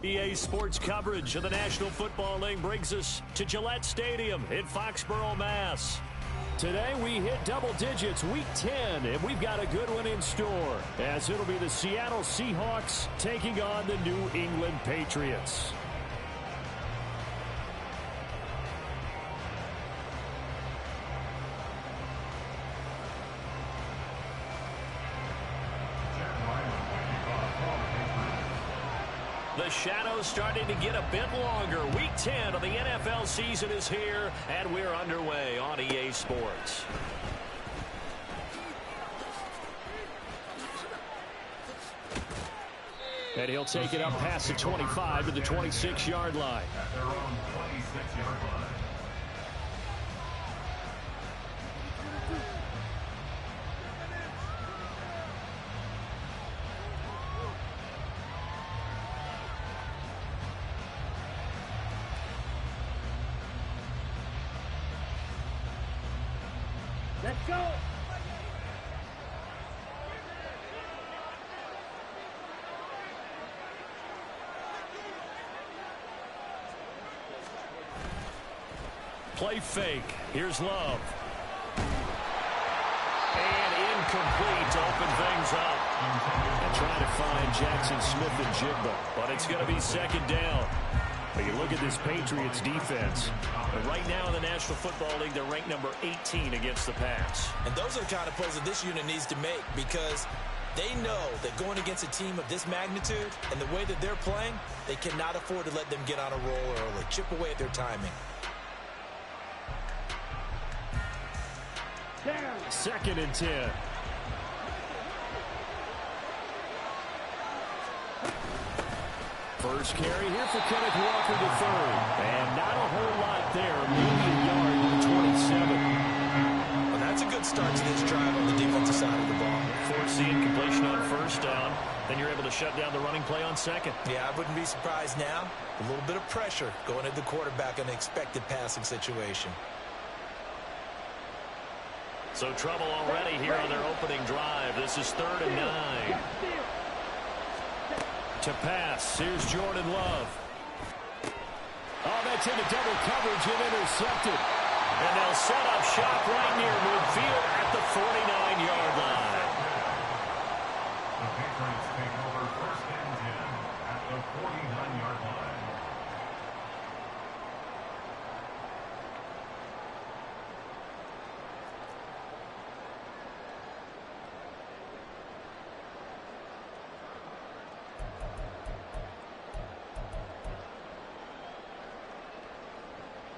EA Sports coverage of the National Football League brings us to Gillette Stadium in Foxborough, Mass. Today we hit double digits, week 10, and we've got a good one in store, as it'll be the Seattle Seahawks taking on the New England Patriots. The shadow's starting to get a bit longer. Week 10 of the NFL season is here, and we're underway on EA Sports. And he'll take it up past the 25 to the 26-yard line. At their own 26-yard line. Let's go! Play fake. Here's Love. And incomplete to open things up. And trying to find Jackson Smith and Jigba. But it's going to be second down. But you look at this Patriots defense. And right now in the National Football League, they're ranked number 18 against the pass. And those are the kind of plays that this unit needs to make, because they know that going against a team of this magnitude and the way that they're playing, they cannot afford to let them get on a roll early. Chip away at their timing. Second and 10. First carry here for Kenneth Walker to third. And not a whole lot there. Maybe a yard to the 27. Well, that's a good start to this drive on the defensive side of the ball. Force the incompletion on first down. Then you're able to shut down the running play on second. Yeah, I wouldn't be surprised now. A little bit of pressure going at the quarterback in an expected passing situation. So trouble already here on their opening drive. This is 3rd and 9. To pass, here's Jordan Love. Oh, that's into double coverage and intercepted. And they'll set up shop right near midfield at the 49-yard line. The Patriots take over 1st and 10 at the 49-yard line.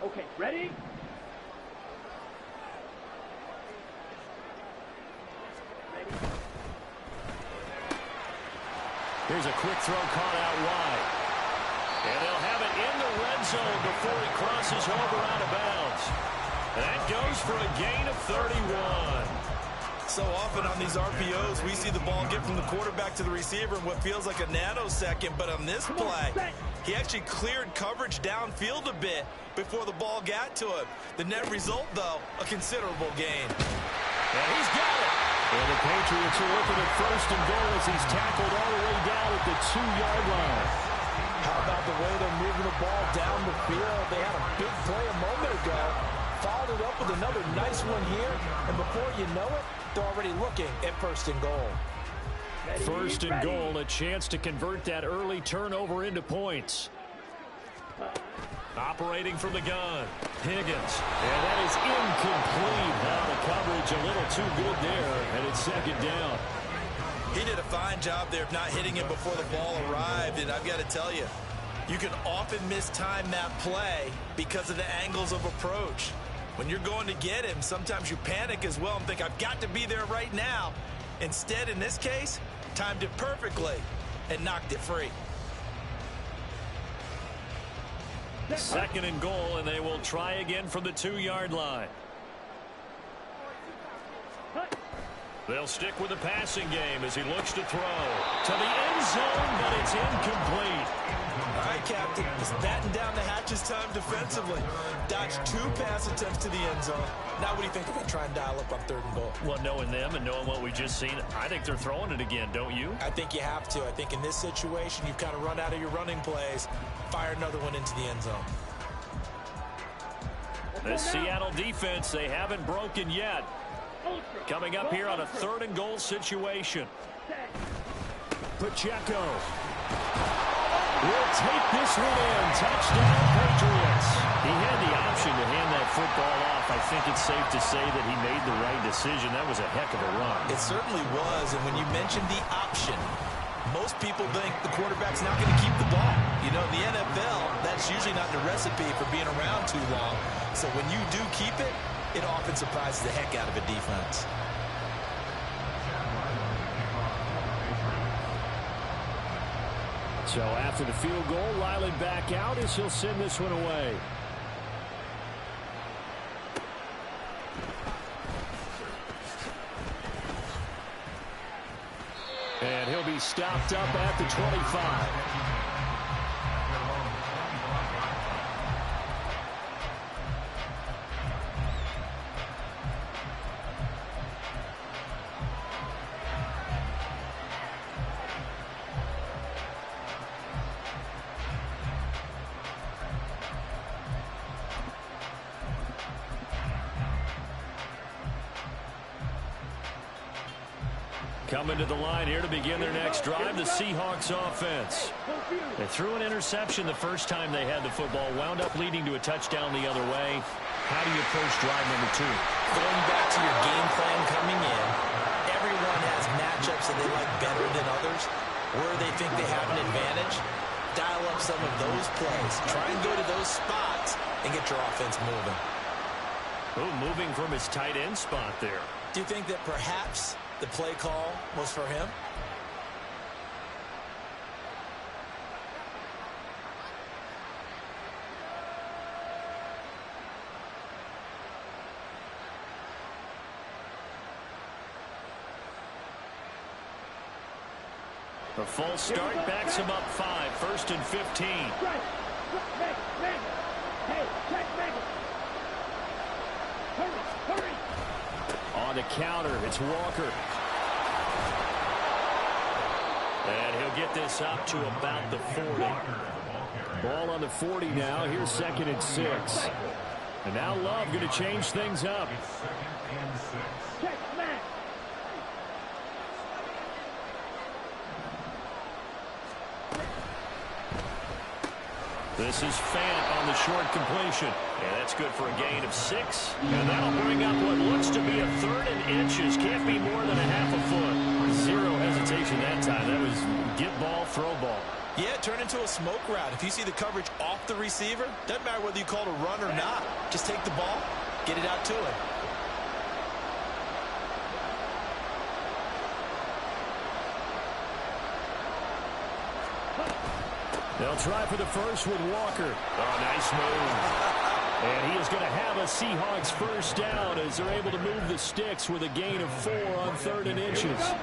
Okay, ready? Here's a quick throw caught out wide. And they'll have it in the red zone before he crosses over out of bounds. That goes for a gain of 31. So often on these RPOs, we see the ball get from the quarterback to the receiver in what feels like a nanosecond. But on this play, he actually cleared coverage downfield a bit before the ball got to him. The net result, though, a considerable gain. And he's got it. And the Patriots are looking at 1st and goal as he's tackled all the way down at the 2-yard line. How about the way they're moving the ball down the field? They had a big play a moment ago. Followed it up with another nice one here. And before you know it, they're already looking at 1st and goal. 1st and goal, a chance to convert that early turnover into points. Operating from the gun, Higgins. And that is incomplete. Now the coverage a little too good there, and it's 2nd down. He did a fine job there of not hitting him before the ball arrived. And I've got to tell you, you can often mistime that play because of the angles of approach. When you're going to get him, sometimes you panic as well and think, I've got to be there right now. Instead, in this case, timed it perfectly and knocked it free. 2nd and goal, and they will try again from the 2-yard line. They'll stick with the passing game as he looks to throw to the end zone, but it's incomplete. All right, Captain, just batten down the hatches time defensively. Dodged 2 pass attempts to the end zone. Now what do you think they're going to try and dial up on 3rd and goal? Well, knowing them and knowing what we just seen, I think they're throwing it again, don't you? I think you have to. I think in this situation, you've kind of run out of your running plays. Fire another one into the end zone. The Seattle defense, they haven't broken yet. Coming up here on a 3rd and goal situation. Pacheco will take this one in. Touchdown, Patriots. He had the option to hand that football off. I think it's safe to say that he made the right decision. That was a heck of a run. It certainly was, and when you mentioned the option, most people think the quarterback's not going to keep the ball. You know, in the NFL, that's usually not the recipe for being around too long. So when you do keep it, it often surprises the heck out of a defense. So after the field goal, Riley back out as he'll send this one away. And he'll be stopped up at the 25. Coming to the line here to begin their next drive, the Seahawks offense. They threw an interception the first time they had the football, wound up leading to a touchdown the other way. How do you approach drive number 2? Going back to your game plan coming in, everyone has matchups that they like better than others. Where they think they have an advantage, dial up some of those plays. Try and go to those spots and get your offense moving. Oh, moving from his tight end spot there. Do you think that perhaps the play call was for him? The false start backs him up 5, 1st and 15. On the counter, it's Walker. And he'll get this up to about the 40. Ball on the 40 now. Here's 2nd and 6. And now Love going to change things up. This is Fant on the short completion. And that's good for a gain of 6. And that'll bring up what looks to be a 3rd and inches. Can't be more than a half a foot. Zero hesitation that time. That was get ball, throw ball. Yeah, turn into a smoke route. If you see the coverage off the receiver, doesn't matter whether you call it a run or not. Just take the ball, get it out to him. They'll try for the first with Walker. Oh, nice move. And he is going to have a Seahawks first down as they're able to move the sticks with a gain of 4 on 3rd and inches.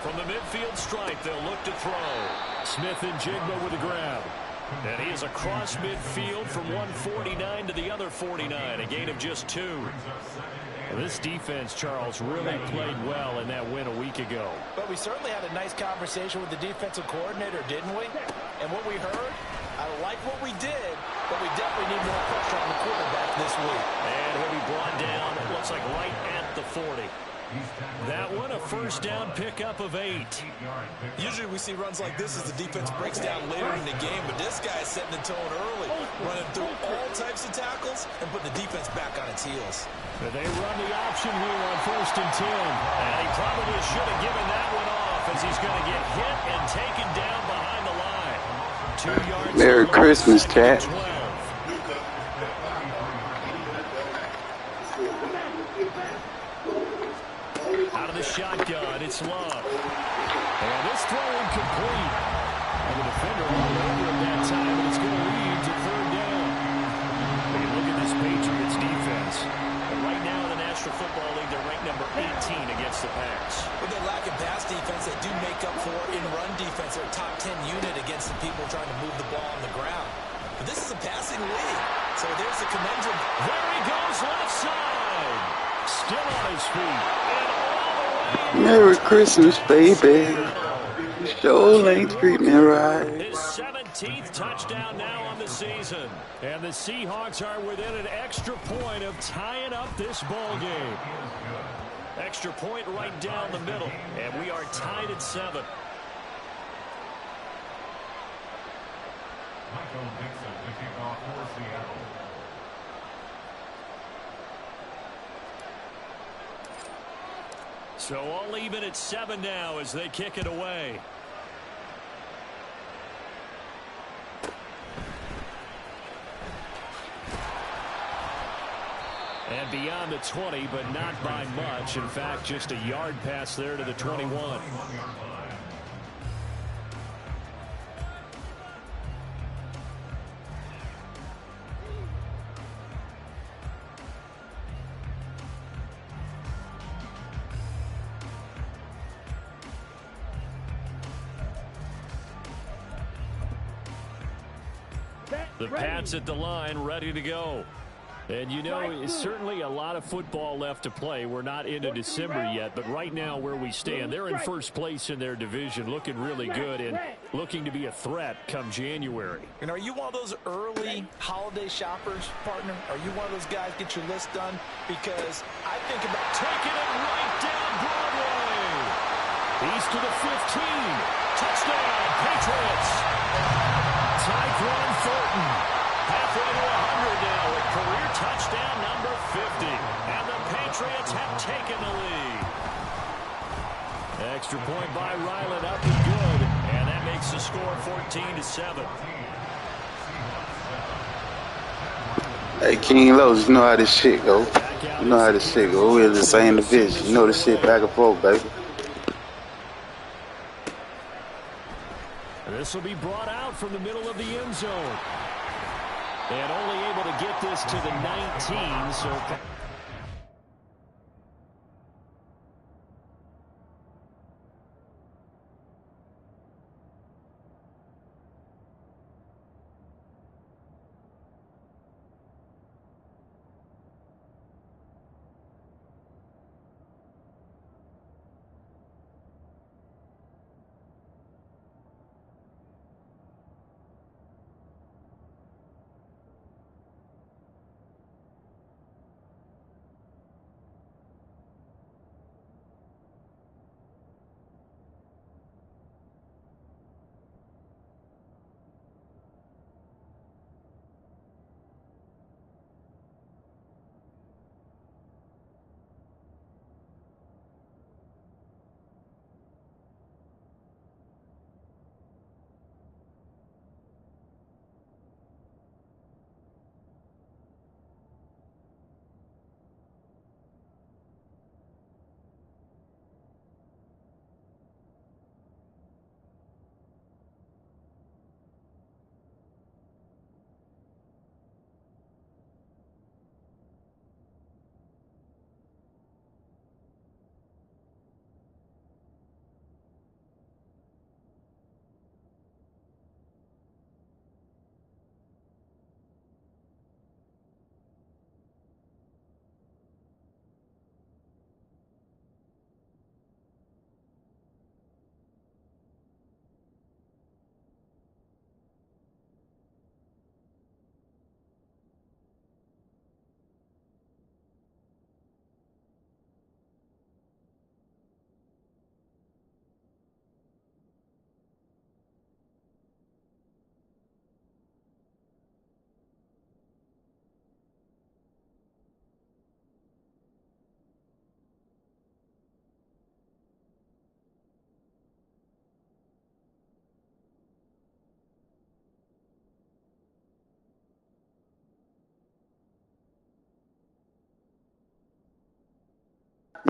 From the midfield stripe, they'll look to throw. Smith and Jigba with the grab. And he is across midfield from 149 to the other 49, a gain of just 2. Well, this defense, Charles, really played well in that win a week ago. But we certainly had a nice conversation with the defensive coordinator, didn't we? And what we heard, I like what we did, but we definitely need more pressure on the quarterback this week. And he'll be brought down, it looks like right at the 40. That one, a first down pickup of 8. Usually we see runs like this as the defense breaks down later in the game, but this guy is setting the tone early, running through all types of tackles and putting the defense back on its heels. They run the option here on 1st and 10. And he probably should have given that one off as he's going to get hit and taken down behind the line. 2 yards. Merry Christmas, chat. Out of the shotgun, it's Love. And this throw incomplete. And the defender all over at that time, and it's going to lead to third down. When you look at this Patriots defense, and right now in the National Football League, they're ranked number 18 against the pass. With their lack of pass defense, they do make up for in run defense. They're a top 10 unit against the people trying to move the ball on the ground. But this is a passing league, so there's the conundrum. There he goes, left side. Still on his feet. And all the way. Merry Christmas, baby. Sure ain't treat me right. His 17th touchdown now on the season. And the Seahawks are within an extra point of tying up this ball game. Extra point right down the middle. And we are tied at 7. Michael Dixon to kick off for Seattle. So all even at 7 now as they kick it away. And beyond the 20, but not by much. In fact, just a yard pass there to the 21. The Pats at the line, ready to go. And you know, it's certainly a lot of football left to play. We're not into December yet, but right now where we stand, they're in first place in their division, looking really good and looking to be a threat come January. And are you one of those early holiday shoppers, partner? Are you one of those guys get your list done? Because I think about taking it right down Broadway. He's to the 15. Touchdown, Patriots. Tyquan Thornton. Halfway to 100 now with career touchdown number 50. And the Patriots have taken the lead. Extra point by Ryland up and good. And that makes the score 14-7. Hey, King Los, you know how this shit go. You know how this shit go. We're in the same division. You know this shit back and forth, baby. This will be brought out from the middle of the end zone. And only able to get this to the 19, so...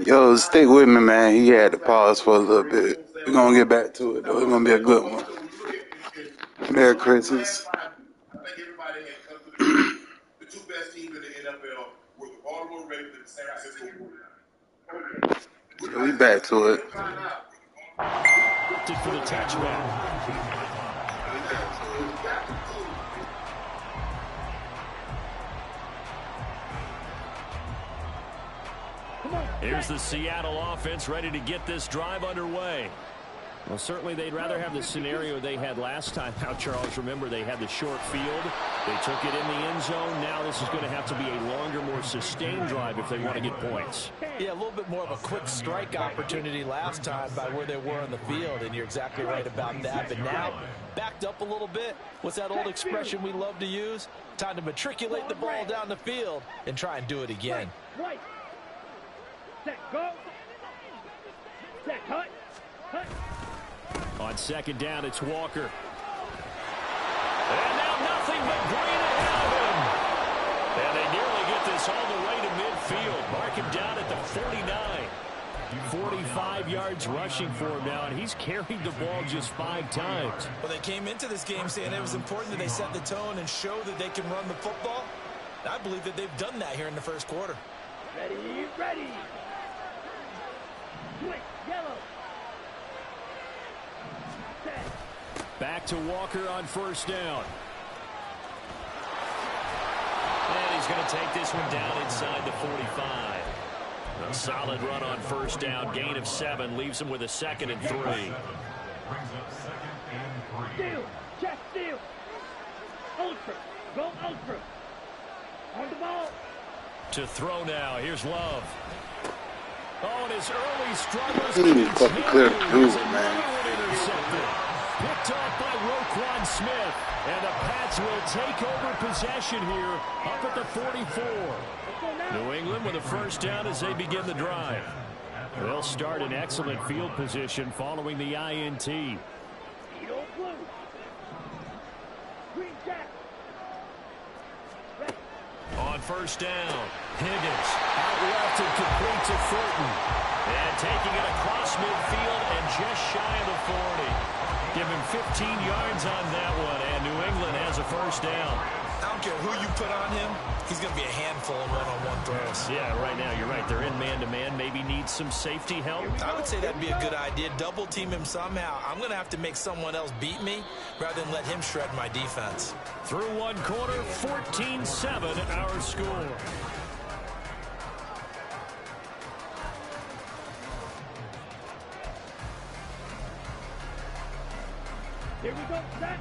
Yo, stick with me, man. He had to pause for a little bit. We're gonna get back to it, though. It's gonna be a good one. Merry Christmas. I think everybody had come to the two best teams in the NFL were the Baltimore Ravens and the San Francisco 49ers. So we back to it. For the touchback. Here's the Seattle offense ready to get this drive underway. Well, certainly they'd rather have the scenario they had last time out, Charles. Remember, they had the short field. They took it in the end zone. Now this is going to have to be a longer, more sustained drive if they want to get points. Yeah, a little bit more of a quick strike opportunity last time by where they were on the field, and you're exactly right about that. But now, backed up a little bit. What's that old expression we love to use? Time to matriculate the ball down the field and try and do it again. Right. Set, go. Set, cut. Cut. On second down, it's Walker. And now nothing but green ahead of him. And they nearly get this all the way to midfield. Mark him down at the 49. 45 yards rushing for him now, and he's carried the ball just 5 times. Well, they came into this game saying it was important that they set the tone and show that they can run the football. I believe that they've done that here in the first quarter. Ready, ready. Switch, yellow. Back to Walker on first down. And he's going to take this one down inside the 45. A solid run on first down. Gain of 7 leaves him with a 2nd and 3. Brings up 2nd and 3. Steal, check, steal. Ultra, go ultra. On the ball. To throw now. Here's Love. Oh, and his early struggles. He need to fucking clear the field, man. Picked off by Roquan Smith. And the Pats will take over possession here up at the 44. New England with a first down as they begin the drive. They'll start in excellent field position following the INT. On first down, Higgins out left and complete to Fulton. And taking it across midfield and just shy of the 40. Give him 15 yards on that one, and New England has a first down. I don't care who you put on him, he's going to be a handful of one-on-one throws. Yeah, right now, you're right. They're in man-to-man. Maybe needs some safety help. I would say that'd be a good idea. Double team him somehow. I'm going to have to make someone else beat me rather than let him shred my defense. Through one quarter, 14-7 our score. Here we go, set.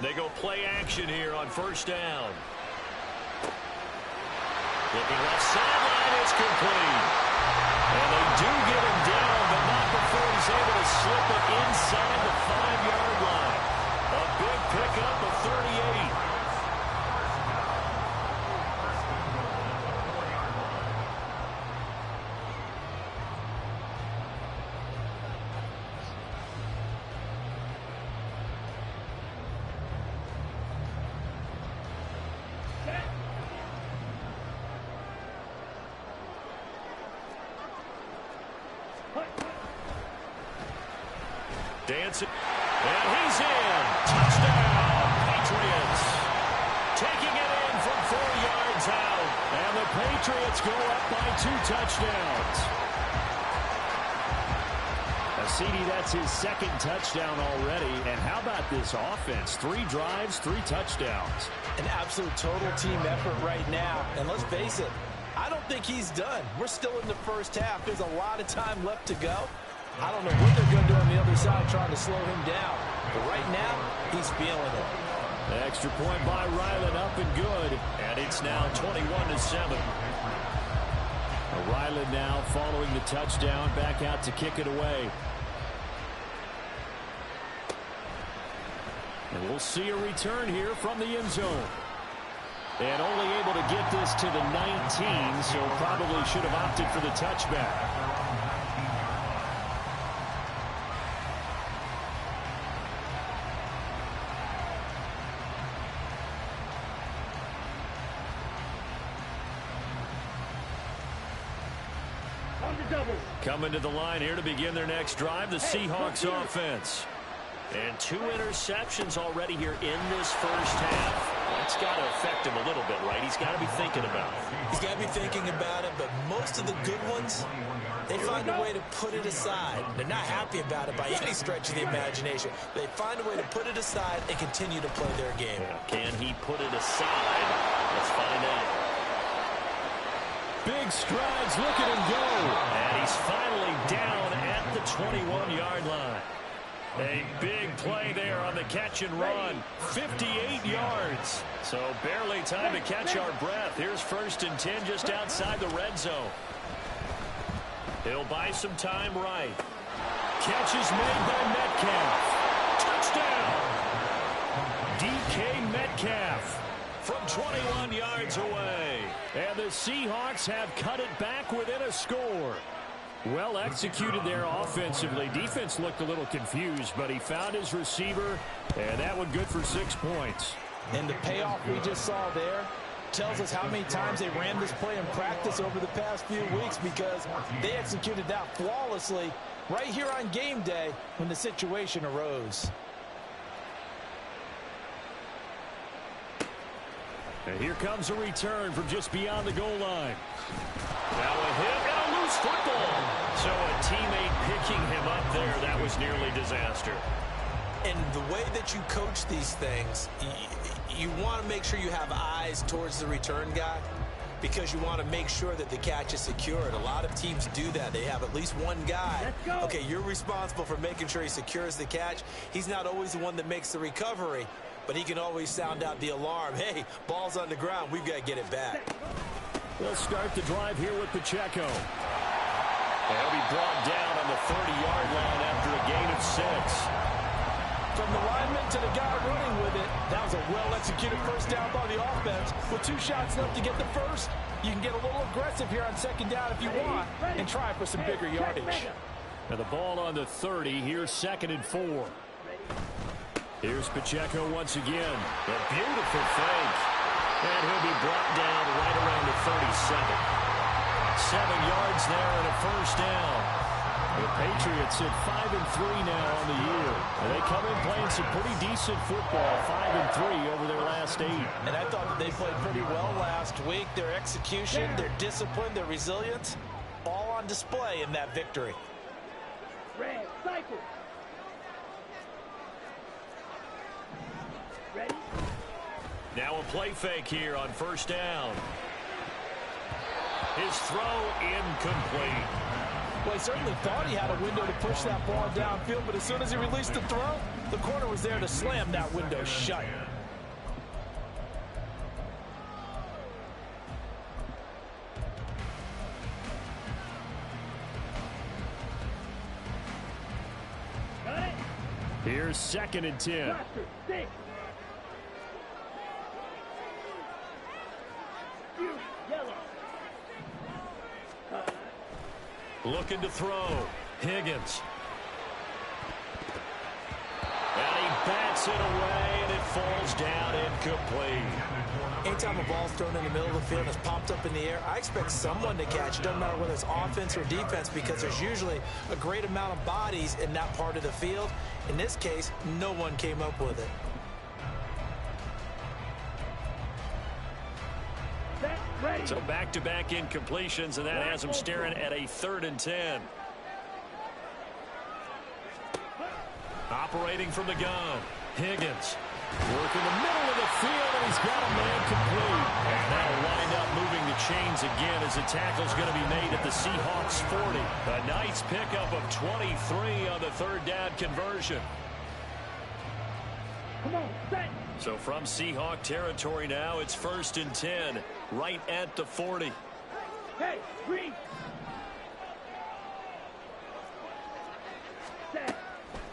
They go play action here on first down. Looking left sideline, it's complete. And they do get him down, but not before he's able to slip it inside the 5-yard line. A big pickup of 38. Dancing, and he's in. Touchdown, Patriots. Taking it in from 4 yards out. And the Patriots go up by 2 touchdowns. CD, that's his 2nd touchdown already. And how about this offense? 3 drives, 3 touchdowns. An absolute total team effort right now. And let's face it, I don't think he's done. We're still in the first half. There's a lot of time left to go. I don't know what they're going to do on the other side trying to slow him down. But right now, he's feeling it. The extra point by Ryland up and good. And it's now 21-7. Ryland now following the touchdown back out to kick it away. And we'll see a return here from the end zone. And only able to get this to the 19, so probably should have opted for the touchback. Coming to the line here to begin their next drive, the Seahawks offense. And 2 interceptions already here in this first half. That's got to affect him a little bit, right? He's got to be thinking about it. He's got to be thinking about it, but most of the good ones, they find a way to put it aside. They're not happy about it by any stretch of the imagination. They find a way to put it aside and continue to play their game. Yeah, can he put it aside? Let's find out. Big strides, look at him go. And he's finally down at the 21-yard line. A big play there on the catch and run. 58 yards. So barely time to catch our breath. Here's 1st and 10 just outside the red zone. He'll buy some time right. Catch is made by Metcalf. Touchdown. DK Metcalf from 21 yards away. And the Seahawks have cut it back within a score. Well executed there offensively. Defense looked a little confused, but he found his receiver, and that one good for 6 points. And the payoff we just saw there tells us how many times they ran this play in practice over the past few weeks, because they executed that flawlessly right here on game day when the situation arose. And here comes a return from just beyond the goal line. Now a hit and a loose football. So a teammate picking him up there, that was nearly disaster. And the way that you coach these things, you want to make sure you have eyes towards the return guy, because you want to make sure that the catch is secured. A lot of teams do that. They have at least one guy. Okay, you're responsible for making sure he secures the catch. He's not always the one that makes the recovery, but he can always sound out the alarm. Hey, ball's on the ground. We've got to get it back. They'll start the drive here with Pacheco. He'll be brought down on the 30-yard line after a gain of 6. From the lineman to the guy running with it, that was a well-executed first down by the offense. With 2 shots left to get the first, you can get a little aggressive here on 2nd down if you want and try for some bigger yardage. And the ball on the 30. Here's 2nd and 4. Here's Pacheco once again. A beautiful fake. And he'll be brought down right around the 37. 7 yards there and a first down. The Patriots at 5-3 now on the year. And they come in playing some pretty decent football, 5-3 over their last 8. And I thought that they played pretty well last week. Their execution, their discipline, their resilience, all on display in that victory. Red cycle. Ready? Now a play fake here on 1st down. His throw incomplete. Well, he certainly thought he had a window to push that ball downfield, but as soon as he released the throw, the corner was there to slam that window shut. Got it. Here's 2nd and 10. Roster, 6. Yellow. Looking to throw. Higgins. And he bats it away, and it falls down incomplete. Anytime a ball's thrown in the middle of the field and it's popped up in the air, I expect someone to catch it. Doesn't matter whether it's offense or defense, because there's usually a great amount of bodies in that part of the field. In this case, no one came up with it. So back-to-back incompletions, and that has him staring at a 3rd and 10. Operating from the gun, Higgins. Working the middle of the field, and he's got a man complete. And that'll wind up moving the chains again as the tackle's going to be made at the Seahawks 40. A nice pickup of 23 on the 3rd down conversion. Come on, set. So from Seahawk territory now, it's 1st and 10, right at the 40. Hey, green. Set.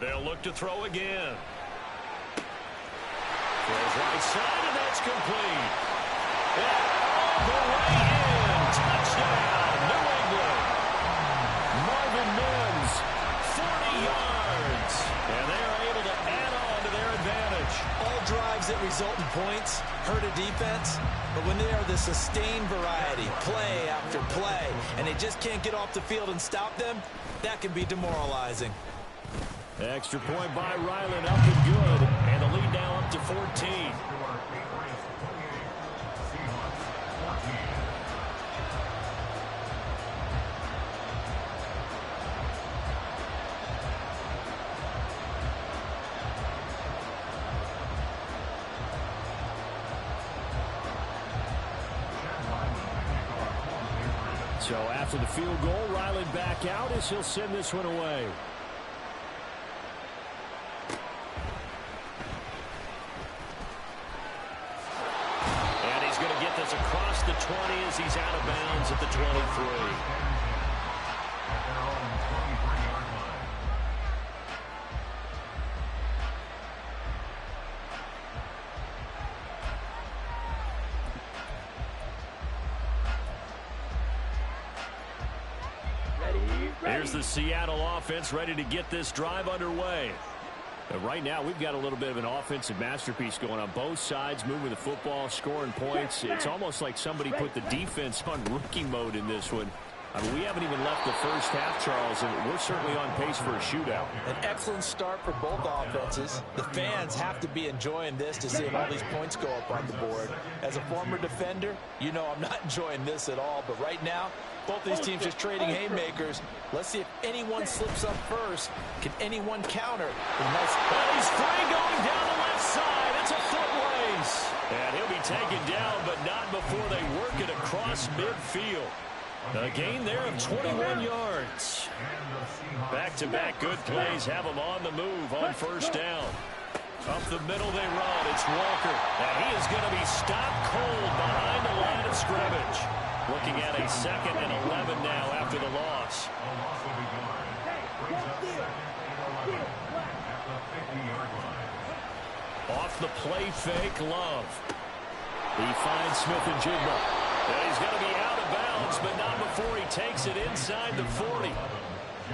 They'll look to throw again. Throws right side, and that's complete. And all the way in. Touchdown, New England. Marvin Mims, 40 yards. And they are able to add on to their advantage. All drives that result in points hurt a defense, but when they are the sustained variety, play after play, and they just can't get off the field and stop them, that can be demoralizing. Extra point by Ryland, up and good, and the lead now up to 14. So after the field goal, Ryland back out as he'll send this one away. And he's going to get this across the 20 as he's out of bounds at the 23. Here's the Seattle offense ready to get this drive underway. But right now, we've got a little bit of an offensive masterpiece going on both sides, moving the football, scoring points. It's almost like somebody put the defense on rookie mode in this one. I mean, we haven't even left the first half, Charles, and we're certainly on pace for a shootout. An excellent start for both offenses. The fans have to be enjoying this to see if all these points go up on the board. As a former defender, you know I'm not enjoying this at all, but right now, both these teams just trading haymakers. Let's see if anyone slips up first. Can anyone counter? Well, he's free going down the left side. It's a foot race. And he'll be taken down, but not before they work it across midfield. A gain there of 21 yards. Back-to-back good plays have them on the move on first down. Up the middle they run. It's Walker. And he is going to be stopped cold behind the line of scrimmage. Looking at a 2nd and 11 now after the loss. Off the play fake, Love. He finds Smith and Jigba. And he's going to be out of bounds, but not before he takes it inside the 40.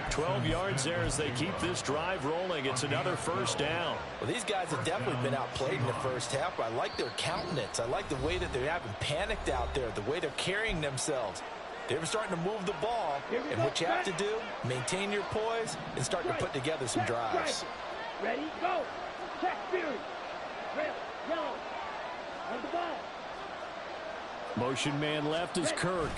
12 yards there as they keep this drive rolling. It's another first down. Well, these guys have definitely been outplayed in the first half. I like their countenance. I like the way that they haven't panicked out there, the way they're carrying themselves. They're starting to move the ball, and what you have to do, maintain your poise and start to put together some drives. Ready, go. Check Fury. Red, yellow. On the ball. Motion man left is Kirk.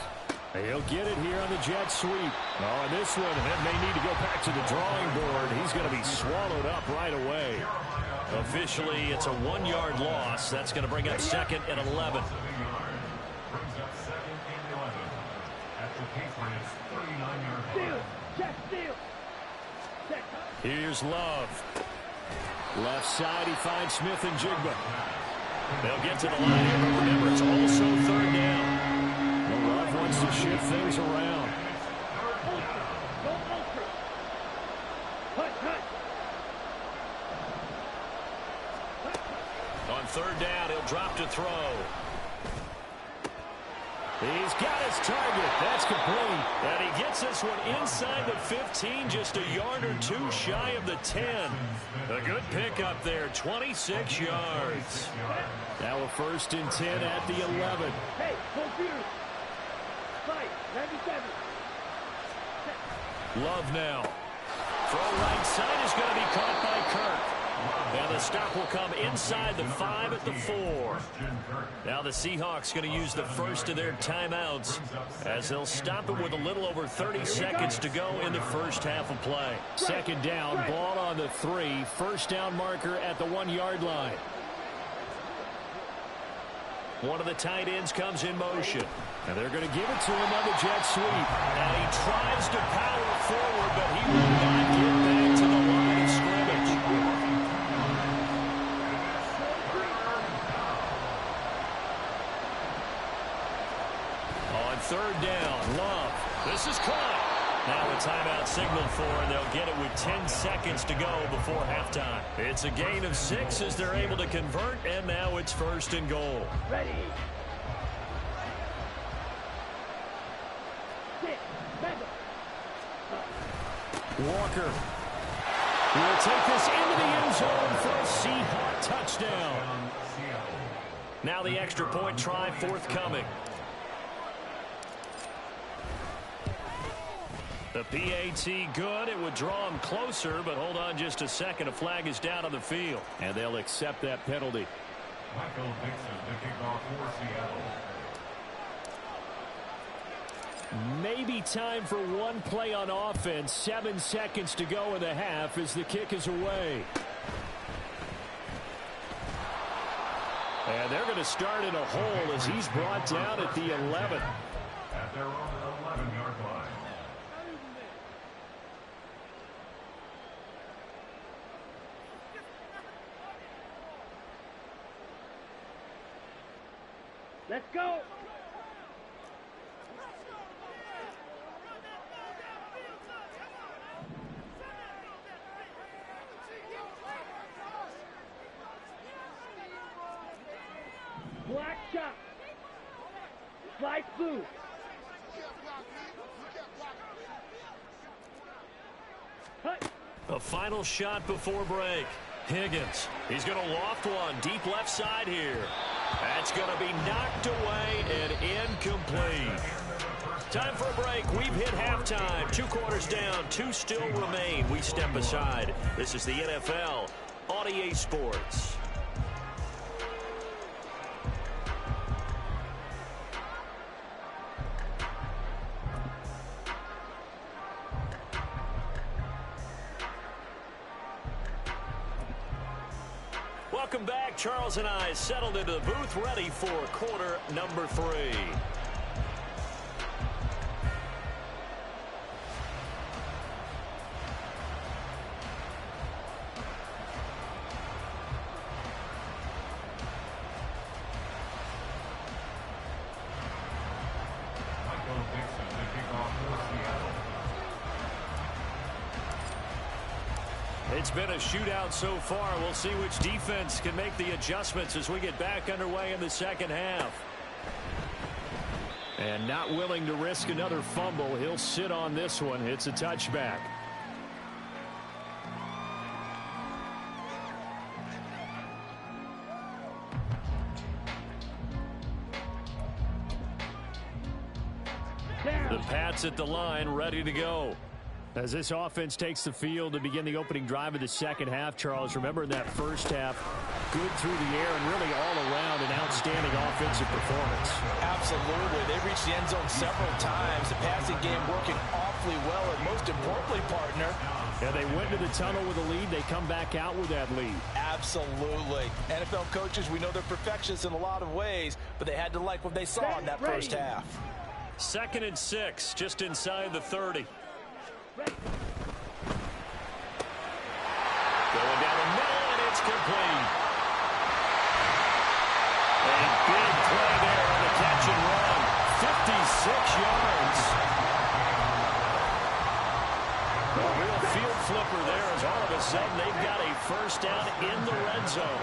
He'll get it here on the jet sweep. Oh, and this one may need to go back to the drawing board. He's going to be swallowed up right away. Officially, it's a 1-yard loss. That's going to bring up 2nd and 11. Here's Love. Left side, he finds Smith and Jigba. They'll get to the line here, but remember, it's also 3rd down. Love wants to shift things around. On 3rd down, he'll drop to throw. He's got his target. That's complete. And he gets this one inside the 15, just a yard or two shy of the 10. A good pickup there, 26 yards. Now a 1st and 10 at the 11. Hey, computer. Fight, 97. Love now. Throw right side is going to be caught by Kirk. Now the stop will come inside the 5 at the 4. Now the Seahawks going to use the first of their timeouts as they'll stop it with a little over 30 seconds to go in the first half of play. 2nd down, ball on the 3. First down marker at the 1-yard line. One of the tight ends comes in motion. And they're going to give it to him on the jet sweep. And he tries to power forward, but he will not get back to the line of scrimmage. On 3rd down, Love. This is caught. Now a timeout signaled for, and they'll get it with 10 seconds to go before halftime. It's a gain of 6 as they're able to convert, and now it's 1st and goal. Ready. Walker will take this into the end zone for a Seahawks Touchdown. Now the extra point try forthcoming. The PAT good. It would draw him closer, but hold on just a second. A flag is down on the field, and they'll accept that penalty. Michael Dixon, the kickoff for Seattle. Maybe time for one play on offense. 7 seconds to go in the half as the kick is away. And they're going to start in a hole as he's brought down at the 11. At their own 11-yard line. Let's go. Black shot. Slide through. A final shot before break. Higgins. He's going to loft one deep left side here. That's going to be knocked away and incomplete. Time for a break. We've hit halftime. 2 quarters down. 2 still remain. We step aside. This is the NFL on EA Sports. Welcome back. Charles and I settled into the booth, ready for quarter number 3. Michael Dixon, the kickoff for Seattle. It's been a shootout so far. We'll see which defense can make the adjustments as we get back underway in the second half. And not willing to risk another fumble. He'll sit on this one. It's a touchback. The Pats at the line, ready to go. As this offense takes the field to begin the opening drive of the second half, Charles, remember in that first half, good through the air and really all around an outstanding offensive performance. Absolutely. They reached the end zone several times. The passing game working awfully well, and most importantly, partner. Yeah, they went to the tunnel with a lead. They come back out with that lead. Absolutely. NFL coaches, we know they're perfectionists in a lot of ways, but they had to like what they saw in that first half. 2nd and 6, just inside the 30. Going down the middle, and it's complete. A big play there on the catch and run. 56 yards. A real field flipper there as all of a sudden they've got a first down in the red zone.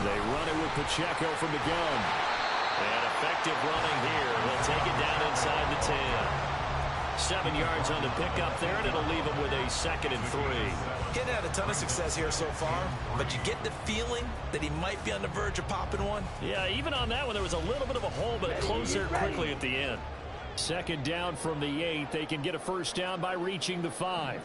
They run it with Pacheco from the gun. And effective running here. He'll take it down inside the 10. 7 yards on the pickup there, and it'll leave him with a 2nd and 3. Getting had a ton of success here so far, but you get the feeling that he might be on the verge of popping one. Yeah, even on that one, there was a little bit of a hole, but it closed there quickly at the end. 2nd down from the 8. They can get a first down by reaching the 5.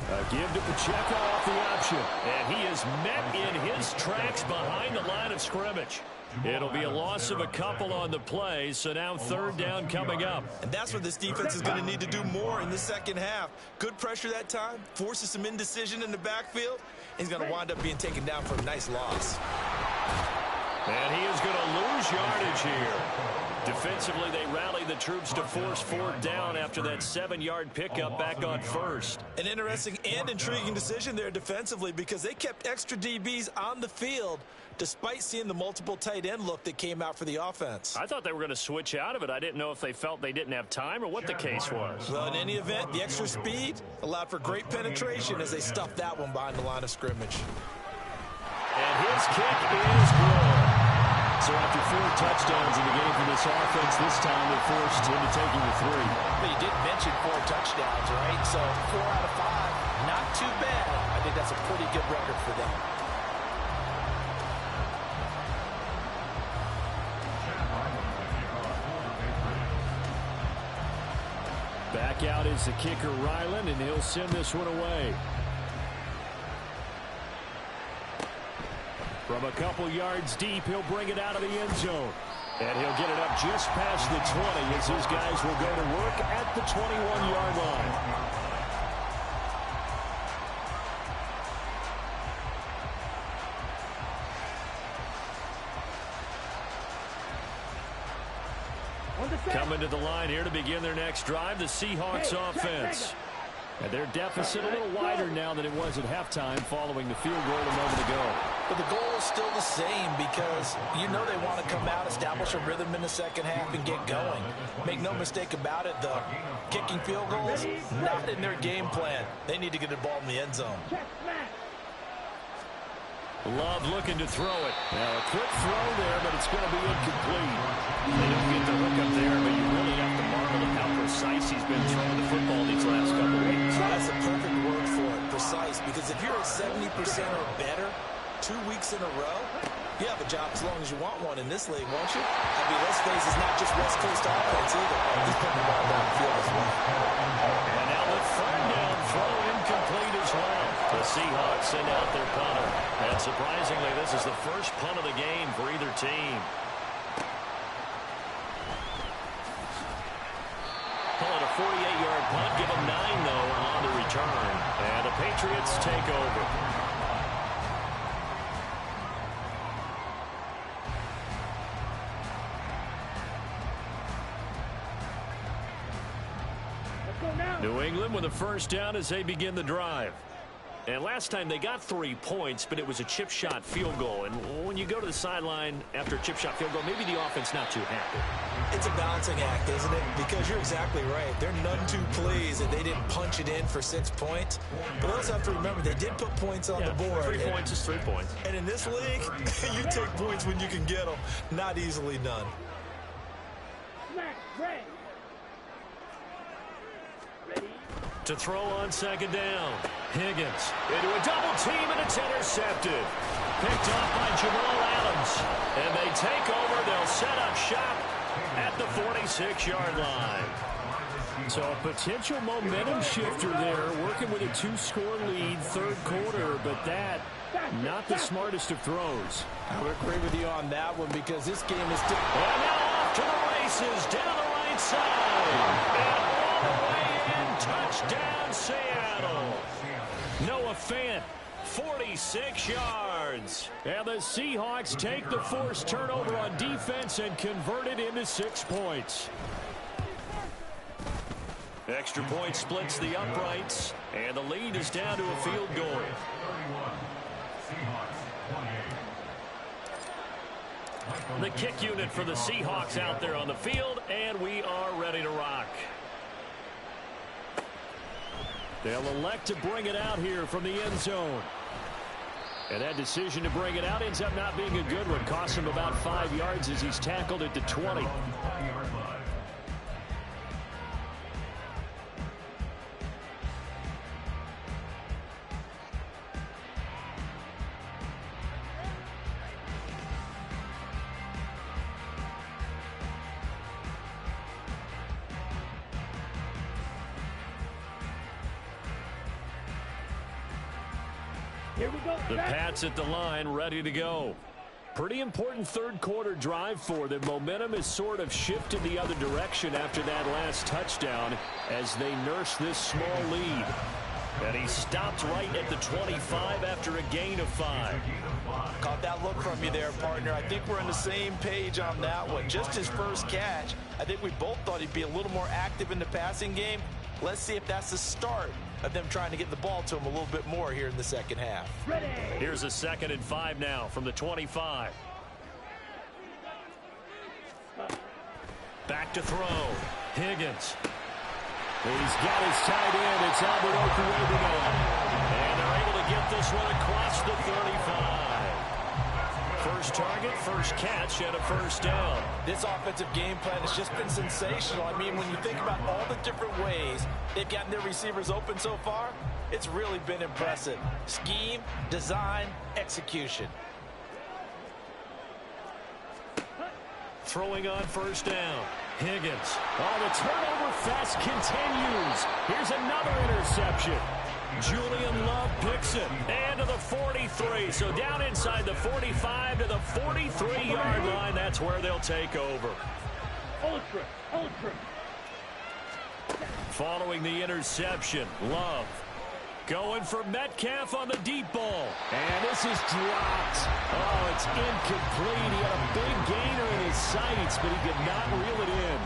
A give to Pacheco off the option. And he is met in his tracks behind the line of scrimmage. It'll be a loss of a couple on the play, so now 3rd down coming up. And that's what this defense is going to need to do more in the second half. Good pressure that time, forces some indecision in the backfield. He's going to wind up being taken down for a nice loss. And he is going to lose yardage here. Defensively, they rally the troops to force 4th down after that 7-yard pickup back on 1st. An interesting and intriguing decision there defensively because they kept extra DBs on the field despite seeing the multiple tight end look that came out for the offense. I thought they were going to switch out of it. I didn't know if they felt they didn't have time or what the case was. Well, in any event, the extra speed allowed for great penetration as they stuffed that one behind the line of scrimmage. And his kick is good. So after 4 touchdowns in the game for this offense, this time they're forced into taking the 3. But you did mention 4 So 4 out of 5, not too bad. I think that's a pretty good record for them. Back out is the kicker, Ryland, and he'll send this one away. From a couple yards deep, he'll bring it out of the end zone. And he'll get it up just past the 20 as his guys will go to work at the 21-yard line. Coming to the line here to begin their next drive, the Seahawks offense. And their deficit a little wider now than it was at halftime following the field goal a moment ago. But the goal is still the same because you know they want to come out, establish a rhythm in the second half, and get going. Make no mistake about it, though. Kicking field goals, not in their game plan. They need to get the ball in the end zone. Love looking to throw it. Now a quick throw there, but it's going to be incomplete. They don't get the hook up there, but you really have to marvel at how precise he's been throwing the football these last couple of weeks. That's the perfect word for it, precise, because if you're at 70% or better 2 weeks in a row, you have a job as long as you want one in this league, won't you? I mean, let's face it's not just West Coast offense either. He's putting the ball down the field as well. And now the third down throw incomplete as well. The Seahawks send out their punter. And surprisingly, this is the first punt of the game for either team. Call it a 48-yard punt. Give them 9, though, on the return. And the Patriots take over. New England with a first down as they begin the drive. And last time they got 3 points, but it was a chip shot field goal. And when you go to the sideline after a chip shot field goal, maybe the offense not too happy. It's a balancing act, isn't it? Because you're exactly right. They're none too pleased that they didn't punch it in for 6 points. But also have to remember they did put points on the board. 3 points is 3 points. And in this league, you take points when you can get them. Not easily done. To throw on second down. Higgins into a double team, and it's intercepted. Picked off by Jamal Adams. And they take over. They'll set up shop at the 46-yard line. So a potential momentum shifter there, working with a 2-score lead, third quarter, but that not the smartest of throws. I would agree with you on that one because this game is still. And now off to the races, down the right side. And all the way in, touchdown Seattle. Noah Fant, 46 yards. And the Seahawks take the forced turnover on defense and convert it into 6 points. Extra point splits the uprights, and the lead is down to a field goal. The kick unit for the Seahawks out there on the field, and we are ready to rock. They'll elect to bring it out here from the end zone. And that decision to bring it out ends up not being a good one. Costs him about 5 yards as he's tackled at the 20. The Pats at the line, ready to go. Pretty important third quarter drive for them. Momentum has sort of shifted the other direction after that last touchdown as they nurse this small lead. And he stopped right at the 25 after a gain of 5. Caught that look from you there, partner. I think we're on the same page on that one. Just his first catch. I think we both thought he'd be a little more active in the passing game. Let's see if that's the start of them trying to get the ball to him a little bit more here in the second half. Ready. Here's a 2nd and 5 now from the 25. Back to throw. Higgins. He's got his tight end. It's Albert Okwuegbunam. And they're able to get this one across the 35. First target, first catch, and a first down. This offensive game plan has just been sensational. I mean, when you think about all the different ways they've gotten their receivers open so far, it's really been impressive. Scheme, design, execution. Throwing on first down. Higgins. Oh, the turnover fest continues. Here's another interception. Julian Love picks it. And to the 43. So down inside the 45 to the 43-yard line. That's where they'll take over. Ultra. Following the interception, Love going for Metcalf on the deep ball. And this is dropped. Oh, it's incomplete. He had a big gainer in his sights, but he could not reel it in.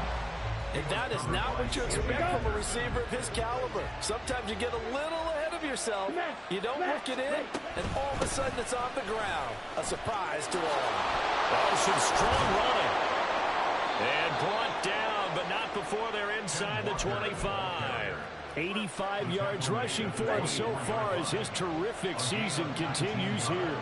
And that is not what you expect from a receiver of his caliber. Sometimes you get a little ahead of yourself. You don't work it in, and all of a sudden it's on the ground. A surprise to all. Oh, some strong running. And brought down, but not before they're inside the 25. 85 yards rushing for him so far as his terrific season continues here.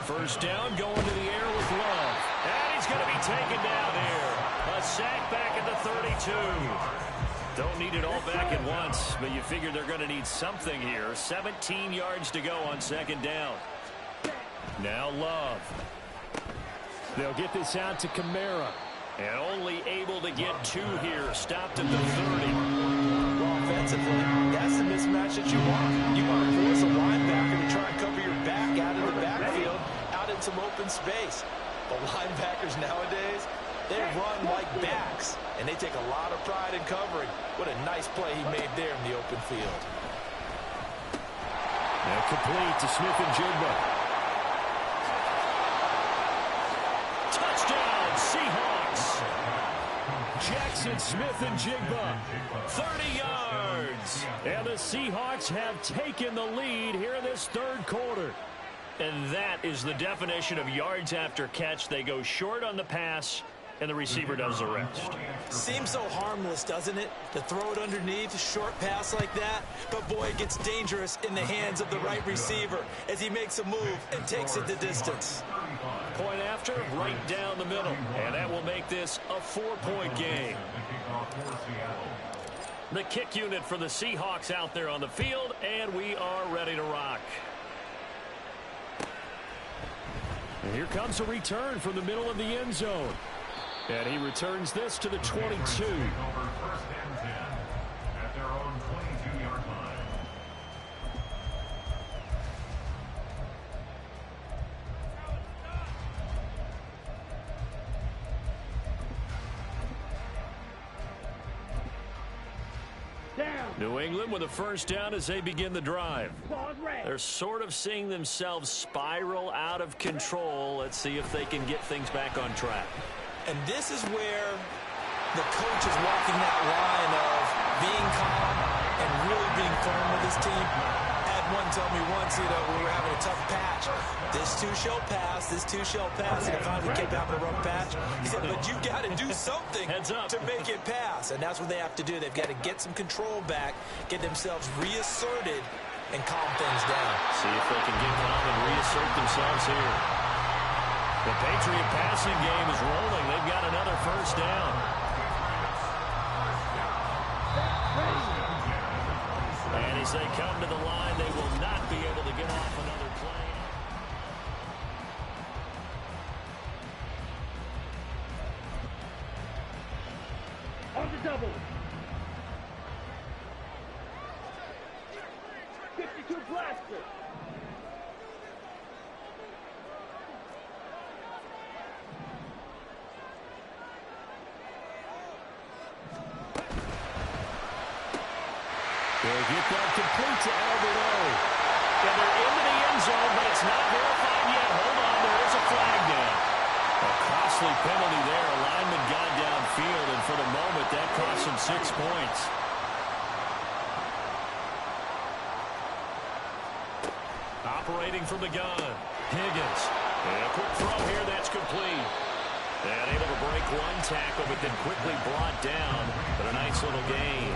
First down, going to the air with Love. And he's going to be taken down here. A sack back at the 32. Don't need it all back at once, but you figure they're going to need something here. 17 yards to go on second down. Now Love. They'll get this out to Kamara. And only able to get 2 here. Stopped at the 30. Well, offensively, that's the mismatch that you want. You want to force a linebacker to try and cover your back out of the backfield, out in some open space. But linebackers nowadays, they run like backs, and they take a lot of pride in covering. What a nice play he made there in the open field. And complete to Smith and Jigba. Touchdown, Seahawks. Jackson Smith and Jigba. 30 yards. And the Seahawks have taken the lead here in this third quarter. And that is the definition of yards after catch. They go short on the pass, and the receiver does the rest. Seems so harmless, doesn't it? To throw it underneath, a short pass like that. But, boy, it gets dangerous in the hands of the right receiver as he makes a move and takes it the distance. Point after, right down the middle. And that will make this a 4-point game. The kick unit for the Seahawks out there on the field, and we are ready to rock. And here comes a return from the middle of the end zone. And he returns this to the 22. New England with a first down as they begin the drive. They're sort of seeing themselves spiral out of control. Let's see if they can get things back on track. And this is where the coach is walking that line of being calm and really being firm with his team. Had one tell me once, we were having a tough patch. This too shall pass, this too shall pass. And finally kept having a rough patch. He said, but you got to do something to make it pass. And that's what they have to do. They've got to get some control back, get themselves reasserted, and calm things down. See if they can get calm and reassert themselves here. The Patriot passing game is rolling. They've got another first down. And as they come to the line, they will not be able to get off another play. On the double. 52 blaster. They'll get that complete to Albert O. And they're into the end zone, but it's not verified yet. Hold on, there is a flag down. A costly penalty there. A lineman got downfield, and for the moment, that cost him 6 points. Operating from the gun, Higgins. And a quick throw here, that's complete. And able to break one tackle, but then quickly brought down. But a nice little gain.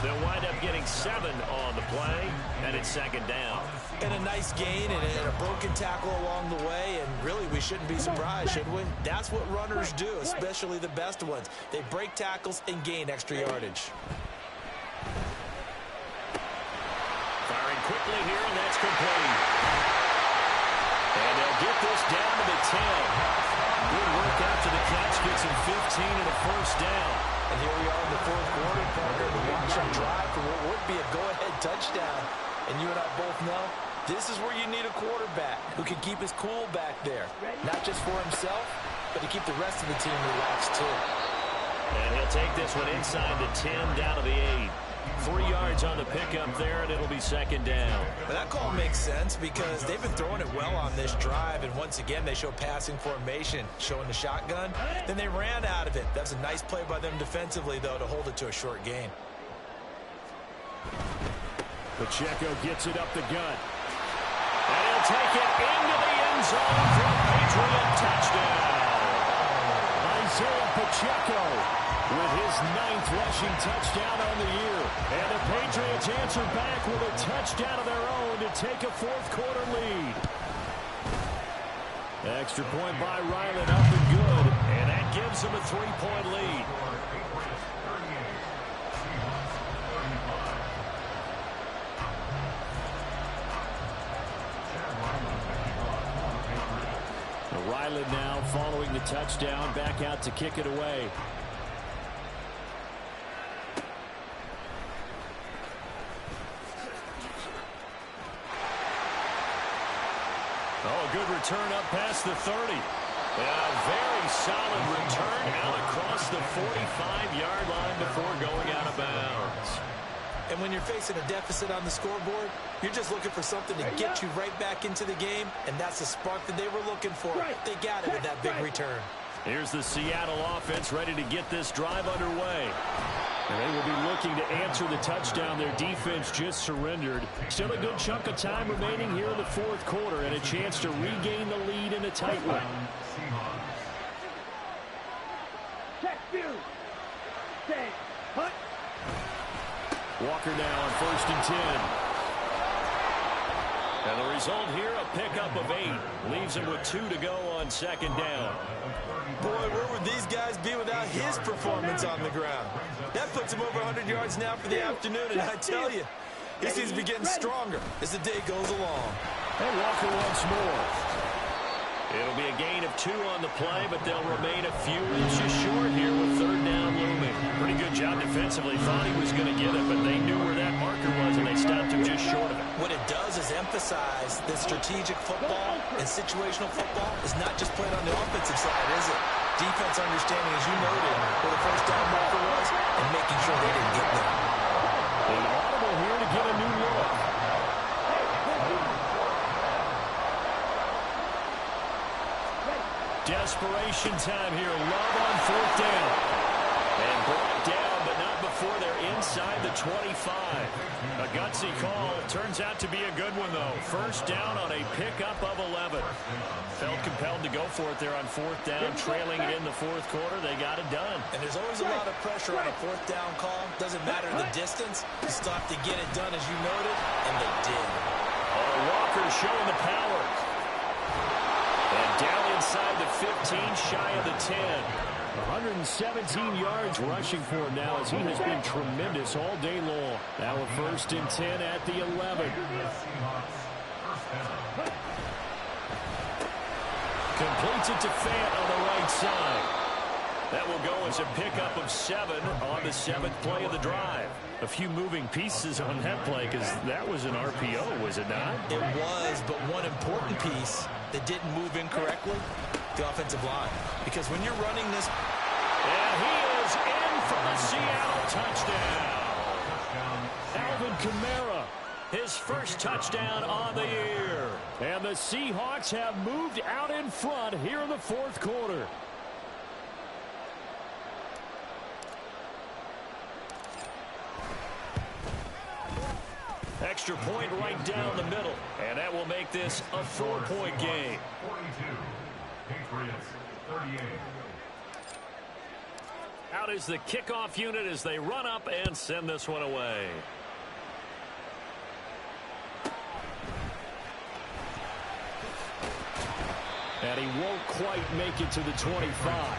They'll wind up getting 7 on the play, and it's second down. And a nice gain and a broken tackle along the way, and really we shouldn't be surprised, should we? That's what runners do, especially the best ones. They break tackles and gain extra yardage. Firing quickly here, and that's complete. And they'll get this down to the 10. Good work out to the catch, gets him 15 and a first down. And here we are in the fourth quarter, partner. We watch them drive for what would be a go-ahead touchdown. And you and I both know this is where you need a quarterback who can keep his cool back there. Not just for himself, but to keep the rest of the team relaxed too. And he'll take this one inside the 10, down to the 8. 3 yards on the pickup there, and it'll be second down. But that call makes sense because they've been throwing it well on this drive, and once again they show passing formation, showing the shotgun. Then they ran out of it. That's a nice play by them defensively, though, to hold it to a short gain. Pacheco gets it up the gut. And he'll take it into the end zone for a Patriot touchdown. Isaiah Pacheco with his 9th rushing touchdown on the year. And the Patriots answer back with a touchdown of their own to take a fourth quarter lead. Extra point by Ryland, up and good. And that gives them a 3-point lead. Ryland now following the touchdown, back out to kick it away. Oh, good return up past the 30. A very solid return out across the 45-yard line before going out of bounds. And when you're facing a deficit on the scoreboard, you're just looking for something to get you right back into the game, and that's the spark that they were looking for. They got it with that big return. Here's the Seattle offense ready to get this drive underway. And they will be looking to answer the touchdown their defense just surrendered. Still a good chunk of time remaining here in the fourth quarter and a chance to regain the lead in a tight one. Check view. Stay. Hut. Walker now on 1st and 10. And the result here, a pickup of 8. Leaves him with 2 to go on second down. Boy, where would these guys be without his performance on the ground? That puts him over 100 yards now for the afternoon, and I tell you, he seems to be getting stronger as the day goes along. And Walker once more. It'll be a gain of 2 on the play, but they'll remain a few inches short here with 3rd down looming. Pretty good job defensively. Thought he was going to get it, but they knew where that marker was, and they stopped him just short of it. What it does is emphasize that strategic football and situational football is not just played on the offensive side, is it? Defense understanding, as you noted, where the 1st down marker was and making sure they didn't get there. An audible here to get a new look. Desperation time here. Love on 4th down. And brought down, but not before they're inside the 25. A gutsy call. Turns out to be a good one, though. 1st down on a pickup of 11. Felt compelled to go for it there on 4th down. Trailing it in the fourth quarter. They got it done. And there's always a lot of pressure on a 4th down call. Doesn't matter the distance. You still have to get it done, as you noted, and they did. Oh, Walker showing the power. And down inside the 15, shy of the 10. 117 yards rushing for him now as he has been tremendous all day long. Now a 1st and 10 at the 11. Completes it to Fant on the right side. That will go as a pickup of 7 on the 7th play of the drive. A few moving pieces on that play because that was an RPO, was it not? It was, but one important piece that didn't move incorrectly, the offensive line. Because when you're running this... And he is in for the Seattle touchdown. Alvin Kamara, his 1st touchdown on the year. And the Seahawks have moved out in front here in the fourth quarter. Extra point right down the middle. And that will make this a 4-point game. 42. Patriots 38. Out is the kickoff unit as they run up and send this one away. And he won't quite make it to the 25.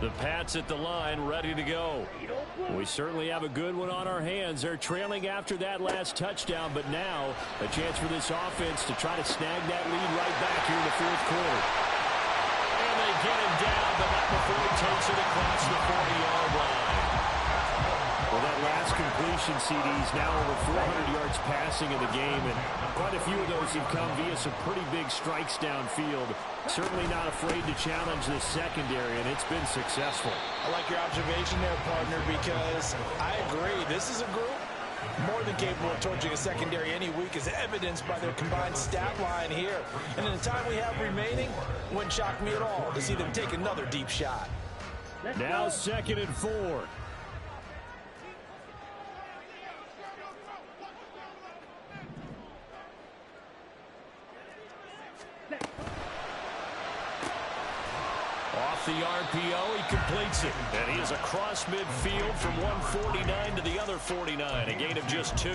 The Pats at the line, ready to go. We certainly have a good one on our hands. They're trailing after that last touchdown, but now a chance for this offense to try to snag that lead right back here in the fourth quarter. And they get him down, but not before he takes it across the 40-yard line. Well, that last completion, CD's now over 400 yards passing in the game, and quite a few of those have come via some pretty big strikes downfield. Certainly not afraid to challenge this secondary, and it's been successful. I like your observation there, partner, because I agree. This is a group more than capable of torching a secondary any week, as evidenced by their combined stat line here. And in the time we have remaining, wouldn't shock me at all to see them take another deep shot. Now 2nd and 4. Off the RPO, he completes it. And he is across midfield from 149 to the other 49, a gain of just 2.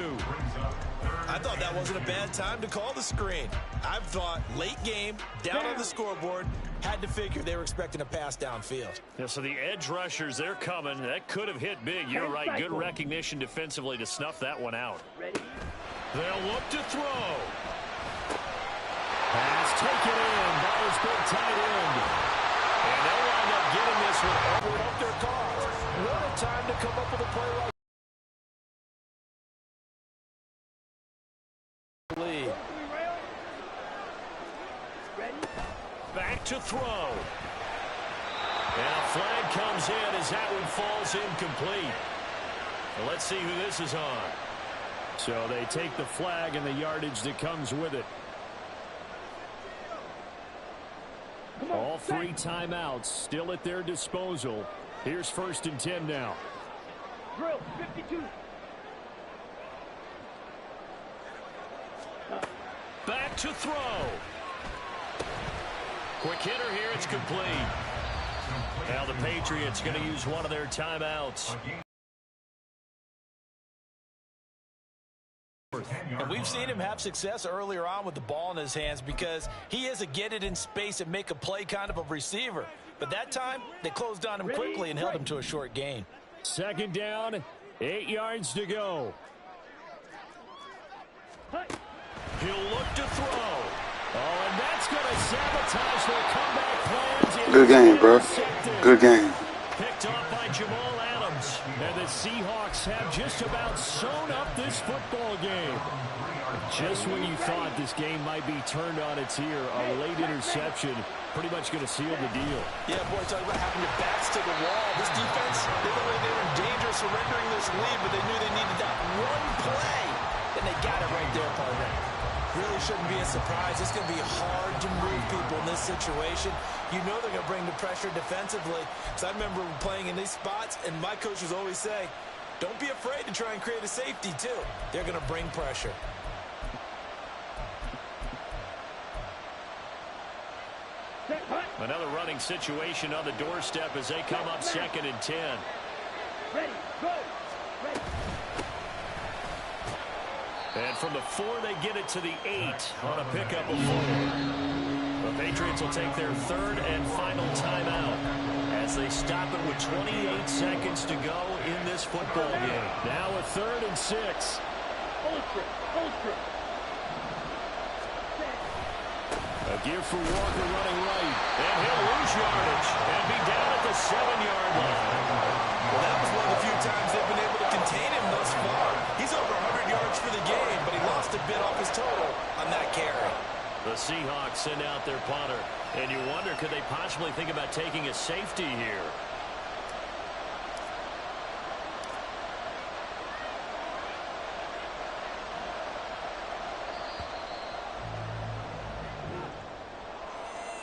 I thought that wasn't a bad time to call the screen. I've thought late game, down on the scoreboard, had to figure they were expecting a pass downfield. Yeah, so the edge rushers, they're coming. That could have hit big. You're right. Good recognition defensively to snuff that one out. They'll look to throw. Pass taken in. That was good tight end. And they'll wind up getting this one over and up their cause. What a time to come up with a play like Lead. back to throw. And a flag comes in as that one falls incomplete. Well, let's see who this is on. So they take the flag and the yardage that comes with it. All 3 timeouts still at their disposal. Here's 1st and 10 now. Drill 52. Back to throw. Quick hitter here. It's complete. Now the Patriots going to use one of their timeouts. And we've seen him have success earlier on with the ball in his hands because he is a get it in space and make a play kind of a receiver. But that time, they closed on him quickly and held him to a short gain. 2nd down, 8 yards to go. He'll look to throw. Oh, and that's going to sabotage their comeback plans. Good game, bro. Good game. Picked off by Jamal Adams. And the Seahawks have just about sewn up this football game. Just when you thought this game might be turned on its ear, a late interception pretty much going to seal the deal. Yeah, boy, talk about having your backs to the wall. This defense, they looked like they were in danger of surrendering this lead, but they knew they needed that one play. And they got it right there, partner. Really shouldn't be a surprise. It's going to be hard to move people in this situation. You know they're going to bring the pressure defensively. So I remember playing in these spots, and my coaches always say, don't be afraid to try and create a safety, too. They're going to bring pressure. Another running situation on the doorstep as they come up 2nd and 10. Ready, go. Ready. And from the 4, they get it to the 8 on a pickup of 4. The Patriots will take their 3rd and final timeout as they stop it with 28 seconds to go in this football game. Now a 3rd and 6. Ultra. A give for Walker running right. And he'll lose yardage and be down at the 7-yard line. Well, that was one of the few times they've been able to contain him thus far. He's over 100 yards for the game, but he lost a bit off his total on that carry. The Seahawks send out their punter. And you wonder, could they possibly think about taking a safety here?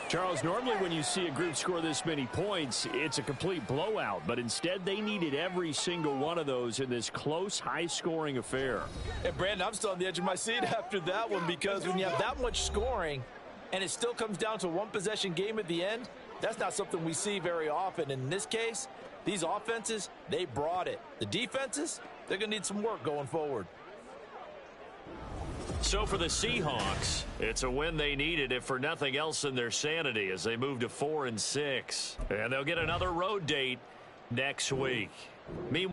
Charles, normally when you see a group score this many points, it's a complete blowout. But instead, they needed every single one of those in this close, high-scoring affair. And, Brandon, I'm still on the edge of my seat after that one because when you have that much scoring and it still comes down to a one-possession game at the end, that's not something we see very often. In this case, these offenses, they brought it. The defenses, they're going to need some work going forward. So for the Seahawks, it's a win they needed, if for nothing else than their sanity, as they move to 4-6. And they'll get another road date next week. Meanwhile,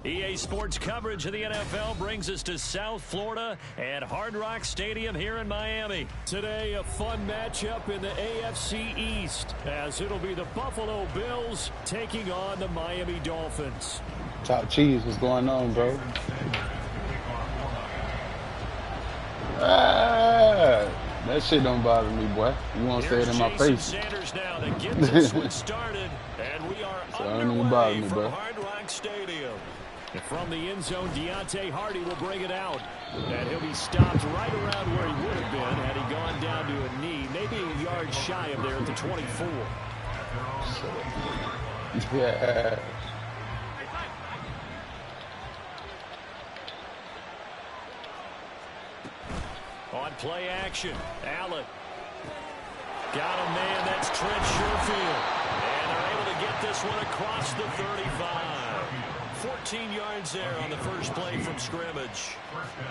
EA Sports coverage of the NFL brings us to South Florida at Hard Rock Stadium here in Miami. Today, a fun matchup in the AFC East, as it'll be the Buffalo Bills taking on the Miami Dolphins. Top cheese, what's going on, bro? That shit don't bother me, boy. You won't say it in my face. Sanders now to get this one started, and we are So it don't even bother me, from bro. Hard Rock Stadium. And from the end zone, Deontay Hardy will bring it out. And he'll be stopped right around where he would have been had he gone down to a knee, maybe a yard shy of there at the 24. Yeah. On play action, Allen. Got a man, that's Trent Sherfield. And they're able to get this one across the 35. 14 yards there on the first play from scrimmage.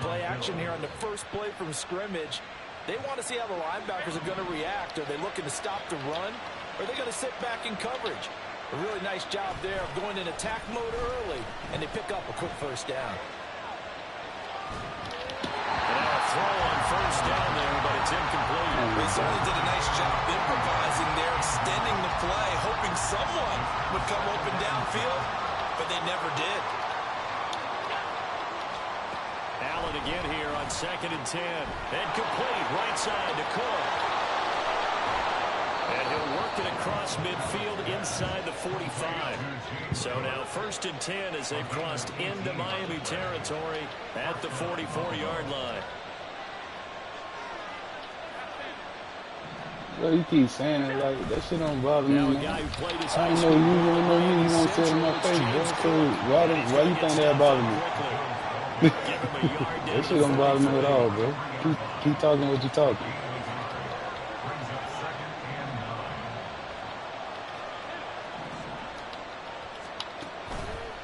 Play action here on the first play from scrimmage. They want to see how the linebackers are going to react. Are they looking to stop the run? Or are they going to sit back in coverage? A really nice job there of going in attack mode early, and they pick up a quick first down. And now a throw on first down there, but it's incomplete. They certainly did a nice job improvising there, extending the play, hoping someone would come open downfield, but they never did. Allen again here on 2nd and 10. And complete right side to Cook. And he'll work it across midfield inside the 45. So now 1st and 10 as they've crossed into Miami territory at the 44-yard line. Bro, you keep saying it like that shit don't bother me, Now a man. guy who played his I high know school you really ball know me. in You won't say it in my Central, face, bro. James So Cook. why you think that bother me? Give him a yard down That shit don't bother me at all, bro. Keep talking what you talking.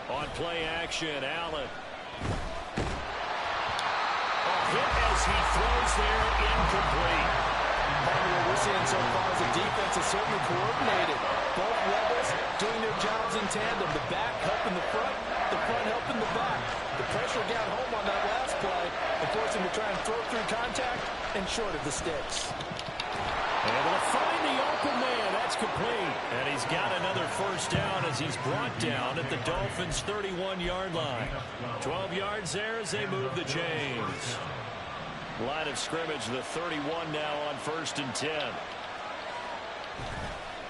On play action, Allen. A hit as he throws there, incomplete. Part of what we're seeing so far is the defense is certainly coordinated. Both levels doing their jobs in tandem. The back helping the front helping the back. The pressure got home on that last play and forced him to try and throw through contact and short of the sticks. Able to find the open man. That's complete. And he's got another first down as he's brought down at the Dolphins' 31-yard line. 12 yards there as they move the chains. Line of scrimmage, the 31 now on 1st and 10.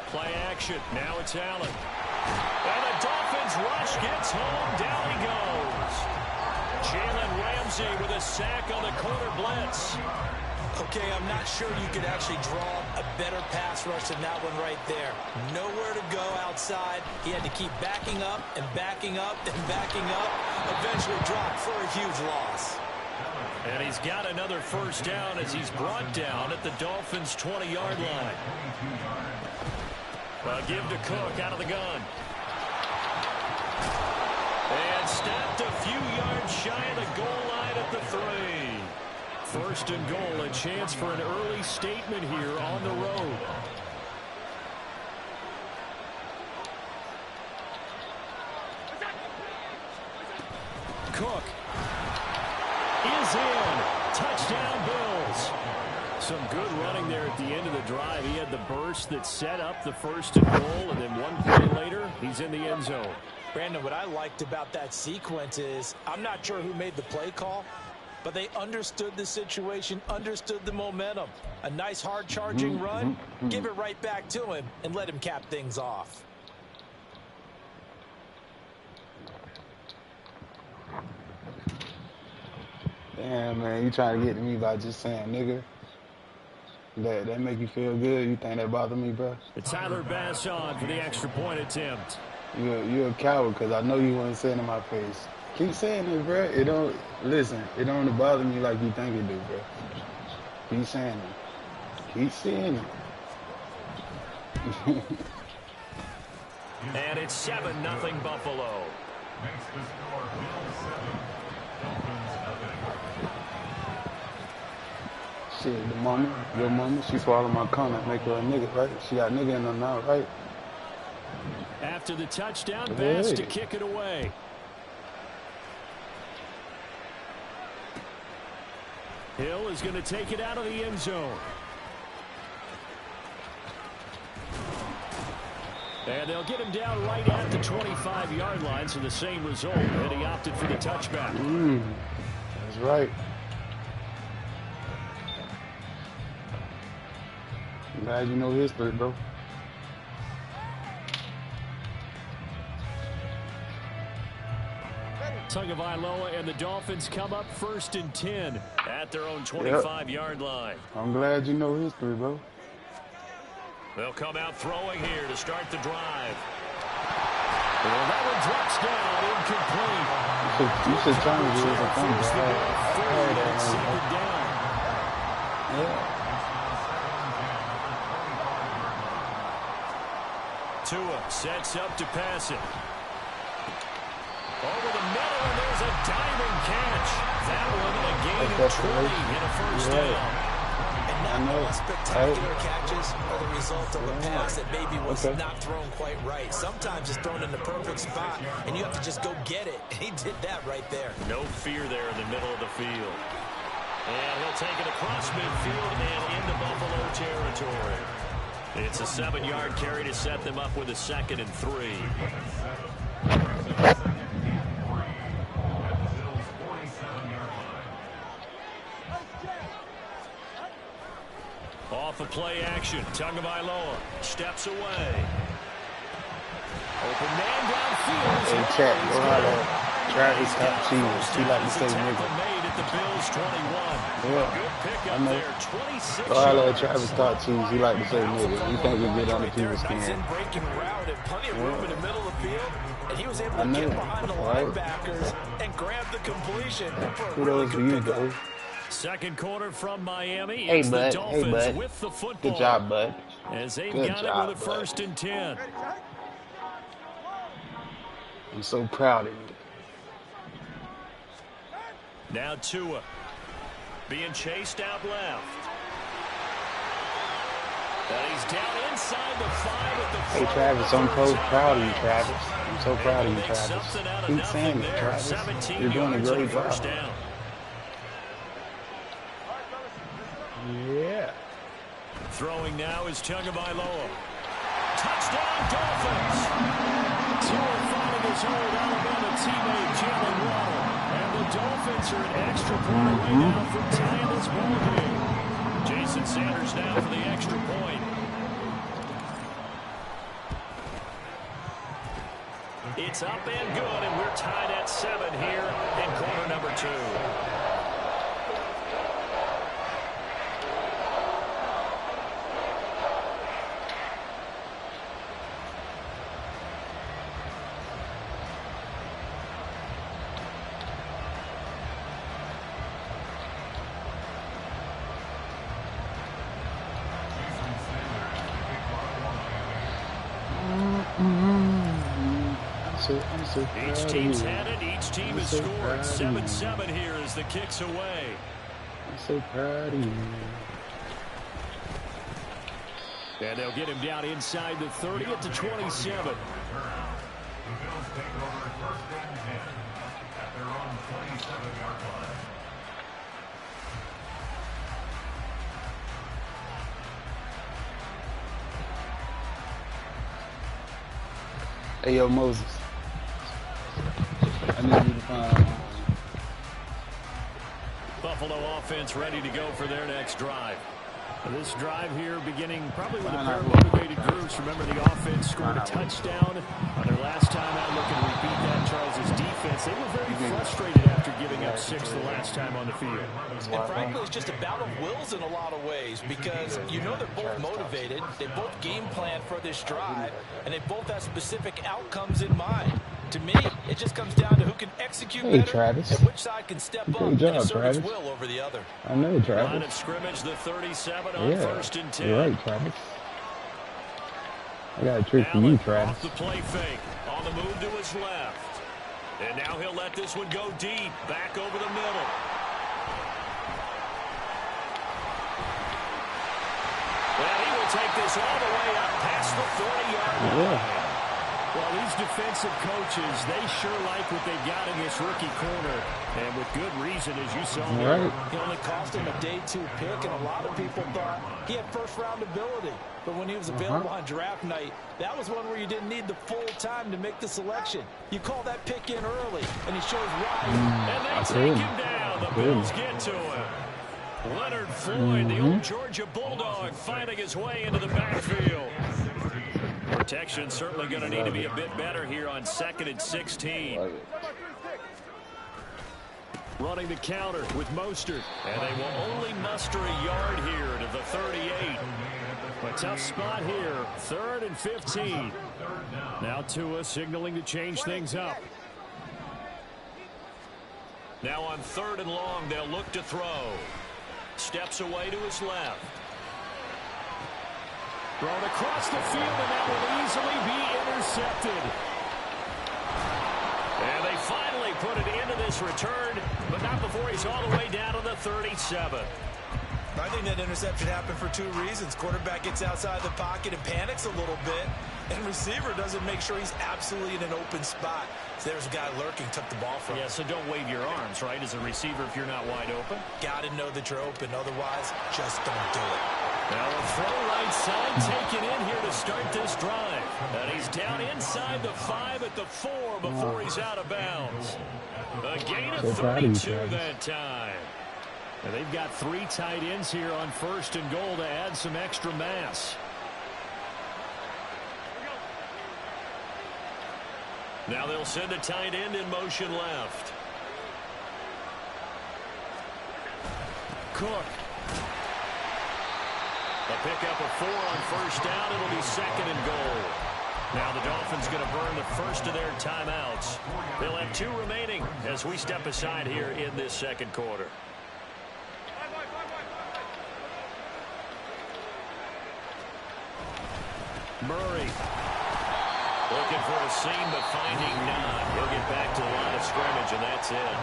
Play action. Now it's Allen. And the Dolphins rush gets home. Down he goes. Jalen Ramsey with a sack on the corner blitz. Okay, I'm not sure you could actually draw a better pass rush than that one right there. Nowhere to go outside. He had to keep backing up and backing up and backing up. Eventually dropped for a huge loss. And he's got another first down as he's brought down at the Dolphins' 20-yard line. Well, give to Cook out of the gun. And snapped a few yards shy of the goal line at the 3. 1st and goal, a chance for an early statement here on the road. Cook is in. Touchdown, Bills. Some good running there at the end of the drive. He had the burst that set up the 1st and goal, and then one play later, he's in the end zone. Brandon, what I liked about that sequence is I'm not sure who made the play call, but they understood the situation, understood the momentum. A nice hard charging run, give it right back to him, and let him cap things off. Damn, man, you trying to get to me by just saying nigga? That make you feel good? You think that bother me, bro? Tyler Bass on for the extra point attempt. You're a coward because I know you want to say it in my face. Keep saying it, bro. It don't bother me like you think it do, bro. Keep saying it. Keep saying it. And it's 7-0 Buffalo. Makes the score Bills 7, Dolphins nothing. Shit, your mama, she swallowed my comment, make her a nigga, right? She got nigga in her now, right? After the touchdown, Bass to kick it away. Hill is going to take it out of the end zone. And they'll get him down right at the 25-yard line, so the same result, and he opted for the touchback. That's right. Glad you know history, bro. Tagovailoa and the Dolphins come up 1st and 10 at their own 25-yard line. I'm glad you know history, bro. They'll come out throwing here to start the drive. Well, that one drops down, incomplete. You should try to do it for fun, down. Yeah. Tua sets up to pass it. Over the middle, and there's a diving catch. That one a gain of 20 and a first down. And not all spectacular catches are the result of a pass that maybe was not thrown quite right. Sometimes it's thrown in the perfect spot, and you have to just go get it. And he did that right there. No fear there in the middle of the field. And he'll take it across midfield and into Buffalo territory. It's a 7-yard carry to set them up with a 2nd and 3. Off of play action, Tagovailoa steps away. Open man downfield. Hey, chat, go out there. Travis got cheese. He like to say nigga. Made at the Bills 21. Yeah, Good pickup I know. there, 26 Go out there, yards. Travis got cheese. He like to say nigga. He think we get on the people's Nice skin. in-breaking route and plenty of room in the middle of the field. And he was able I to know, get behind the right? linebackers and grab the completion for a Kudos really to good you, pickup. though. Second quarter from Miami. Hey, It's the bud. Dolphins Hey, bud. with the football. Good job, bud. As they've Good got job, it with a bud. 1st and 10. I'm so proud of you. Now Tua being chased out left. And he's down inside the 5 at the Hey, front. Travis, I'm so proud of you, Travis. I'm so proud of you, Make Travis. something out of Keep nothing saying it, there. Travis. 17 You're doing a yards and great first job. down. Yeah. Throwing now is Tagovailoa. Touchdown, Dolphins! Tua finding his old Alabama teammate, Jalen Waddle. And the Dolphins are an extra point away now from tying this ball game. Jason Sanders now for the extra point. It's up and good, and we're tied at 7 here in quarter number 2. I'm so proud Each of team's you. had it. Each team I'm has so scored. proud of you. 7-7 here as the kick's away. I'm so proud of you. And they'll get him down inside the 30 at the 27. The Bills take over 1st and 10 at their own 27-yard line. Hey, yo, Moses. I need you to find Buffalo offense ready to go for their next drive. This drive here beginning probably with a pair of Pineapple. motivated groups. Remember, the offense scored a touchdown on their last time out, looking to repeat that. Charles' defense, they were very frustrated after giving up 6 the last time on the field. And frankly, it's just a battle of wills in a lot of ways because you know they're both motivated, they both game plan for this drive, and they both have specific outcomes in mind. To me, it just comes down to who can execute Hey, better Travis. and which side can step up Good job, and assert its Travis. will over the other. I know, Line Travis. of scrimmage, the 37 on Yeah, 1st and 10. you're right, Travis. I got a trick for you, Allen Travis. off the play fake, on the move to his left. And now he'll let this one go deep, back over the middle. And he will take this all the way up past the 30-yard line. Yeah. Well, these defensive coaches, they sure like what they've got in this rookie corner. And with good reason, as you saw. Right. He only cost him a day 2 pick, and a lot of people thought he had first-round ability. But when he was available on draft night, that was one where you didn't need the full time to make the selection. You call that pick in early, and he shows why. And they I take could. him down. The I could. Bills get to him. Leonard Floyd, the old Georgia Bulldog, finding his way into the backfield. Protection certainly going to need to be a bit better here on 2nd and 16. Running the counter with Mostert. And they will only muster a yard here to the 38. A tough spot here. 3rd and 15. Now Tua signaling to change things up. Now on 3rd and long, they'll look to throw. Steps away to his left. Thrown across the field, and that will easily be intercepted. And they finally put it into this return, but not before he's all the way down to the 37. I think that interception happened for 2 reasons. Quarterback gets outside the pocket and panics a little bit. And receiver doesn't make sure he's absolutely in an open spot. So there's a guy lurking, took the ball from him. Yeah, so don't wave your arms, right, as a receiver if you're not wide open. Got to know that you're open. Otherwise, just don't do it. Now a throw right side taken in here to start this drive. And he's down inside the 5 at the 4 before he's out of bounds. A gain of 32 that time. And they've got 3 tight ends here on 1st and goal to add some extra mass. Now they'll send a tight end in motion left. Cook. A pickup of 4 on 1st down. It'll be 2nd and goal. Now the Dolphins going to burn the first of their timeouts. They'll have 2 remaining as we step aside here in this 2nd quarter. Murray. Looking for a seam, but finding none. He'll get back to the line of scrimmage, and that's it.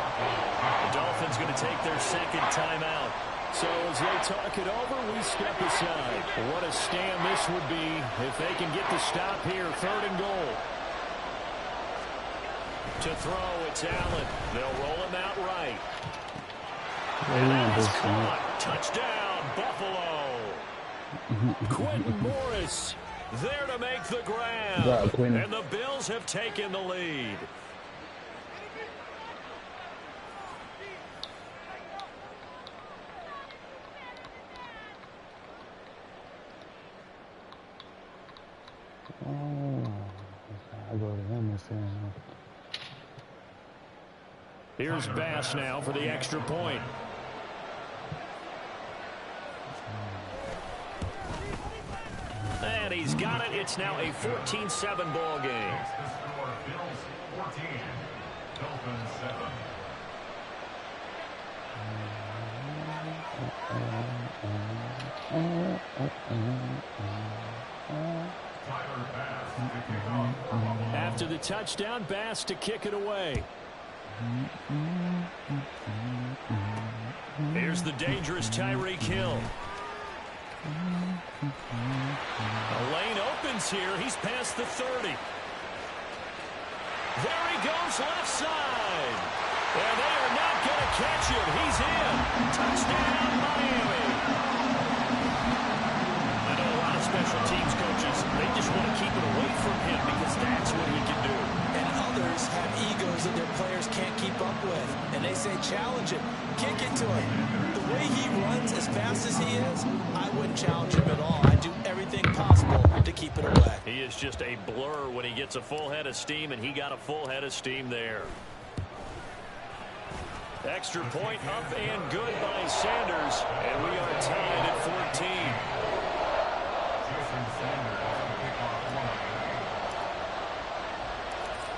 The Dolphins going to take their 2nd timeout. So as they talk it over, we step aside. What a stand this would be if they can get the stop here. 3rd and goal. To throw, it's Allen. They'll roll him out right. And that is caught. Touchdown, Buffalo. Quentin Morris there to make the grab. And the Bills have taken the lead. I go to him and say, here's Bass now for the extra point. And he's got it. It's now a 14-7 ball game. Bills 14, Dolphins 7. After the touchdown, Bass to kick it away. Here's the dangerous Tyreek Hill. A lane opens here. He's past the 30. There he goes left side. And they are not going to catch him. He's in. Touchdown, Miami. I know a lot of special teams coaches, they just want to keep it away from him because that's what he can do. And others have egos that their players can't keep up with. And they say, challenge it. Kick it to him. The way he runs as fast as he is, I wouldn't challenge him at all. I do everything possible to keep it away. He is just a blur when he gets a full head of steam, and he got a full head of steam there. Extra point up and good by Sanders, and we are tied at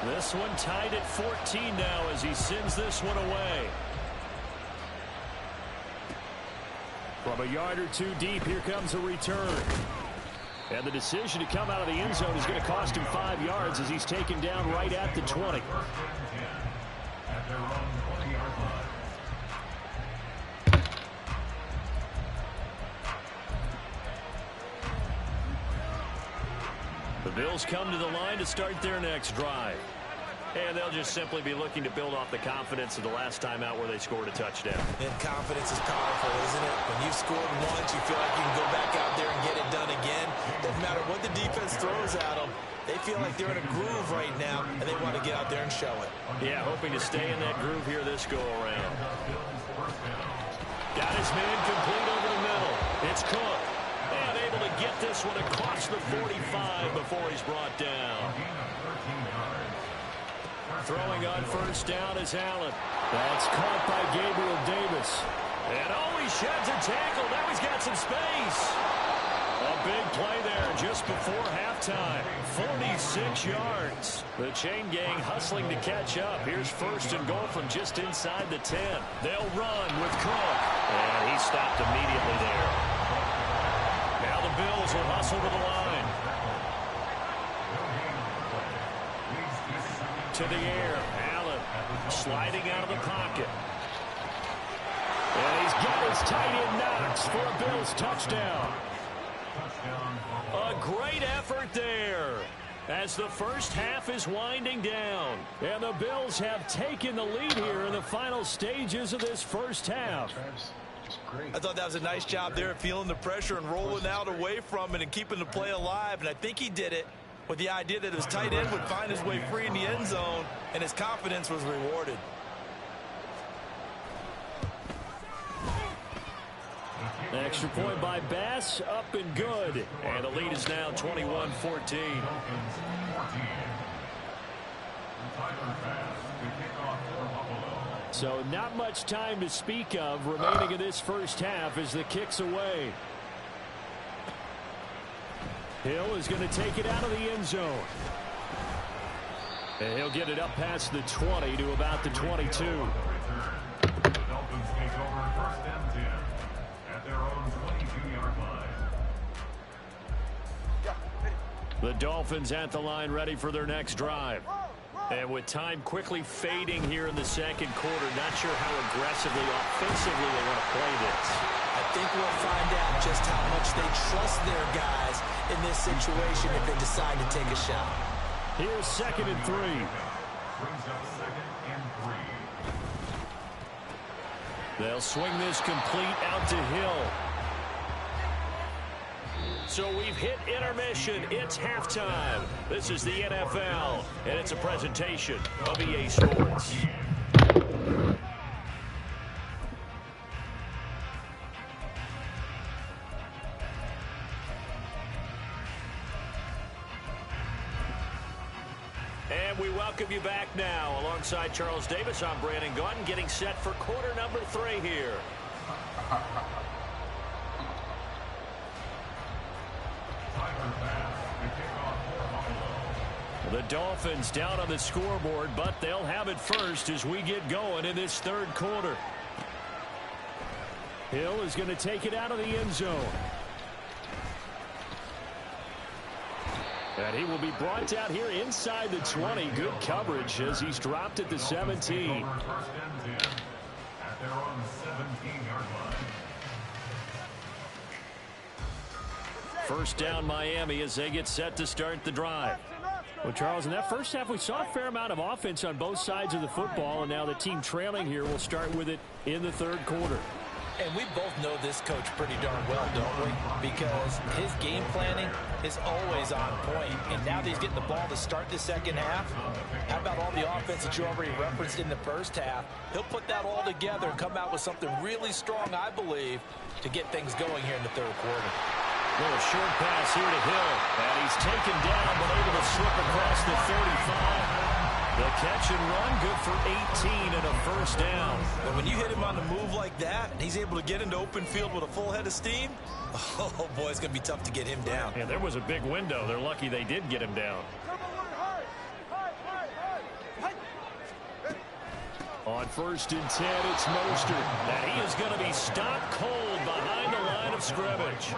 14. This one tied at 14 now as he sends this one away. From a yard or 2 deep, here comes a return. And the decision to come out of the end zone is going to cost him 5 yards as he's taken down right at the 20. At their own 20-yard line. The Bills come to the line to start their next drive. And they'll just simply be looking to build off the confidence of the last time out where they scored a touchdown. And confidence is powerful, isn't it? When you've scored once, you feel like you can go back out there and get it done again. Doesn't matter what the defense throws at them. They feel like they're in a groove right now, and they want to get out there and show it. Yeah, hoping to stay in that groove here this go-around. Got his man complete over the middle. It's Cook. And able to get this one across the 45 before he's brought down. Throwing on first down is Allen. That's caught by Gabriel Davis. And oh, he sheds a tackle. Now he's got some space. A big play there just before halftime. 46 yards. The chain gang hustling to catch up. Here's first and goal from just inside the 10. They'll run with Cook. And he stopped immediately there. Now the Bills will hustle to the line. To the air, Allen sliding out of the pocket. And he's got his tight end Knox for a Bills touchdown. A great effort there. as the first half is winding down. And the Bills have taken the lead here in the final stages of this first half. I thought that was a nice job there of feeling the pressure and rolling out away from it and keeping the play alive. And I think he did it with the idea that his tight end would find his way free in the end zone, and his confidence was rewarded. Extra point by Bass, up and good. And the lead is now 21-14. So not much time to speak of remaining in this first half as the kick's away. Hill is going to take it out of the end zone. And he'll get it up past the 20 to about the 22. The Dolphins take over first and 10 at their own 22-yard line. The Dolphins at the line ready for their next drive. And with time quickly fading here in the second quarter, not sure how aggressively, offensively they want to play this. I think we'll find out just how much they trust their guys in this situation if they decide to take a shot. Here's 2nd and 3. Brings up 2nd and 3. They'll swing this complete out to Hill. So we've hit intermission. It's halftime. This is the NFL, and it's a presentation of EA Sports. And we welcome you back now. Alongside Charles Davis, I'm Brandon Gaudin, getting set for quarter number 3 here. The Dolphins down on the scoreboard, but they'll have it first as we get going in this third quarter. Hill is going to take it out of the end zone. And he will be brought down here inside the 20. Good coverage as he's dropped at the 17. First and 10 at their own 17-yard line. First down Miami as they get set to start the drive. Well, Charles, in that first half, we saw a fair amount of offense on both sides of the football, and now the team trailing here will start with it in the third quarter. And we both know this coach pretty darn well, don't we? Because his game planning is always on point. And now that he's getting the ball to start the second half, how about all the offense that you already referenced in the first half? He'll put that all together and come out with something really strong, I believe, to get things going here in the third quarter. Little short pass here to Hill. And he's taken down, but able to slip across the 35. The catch and run, good for 18 and a first down. And when you hit him on the move like that, and he's able to get into open field with a full head of steam, oh, boy, it's going to be tough to get him down. Yeah, there was a big window. They're lucky they did get him down. On 1st and 10, it's Mostert. And he is going to be stopped cold behind the line of scrimmage.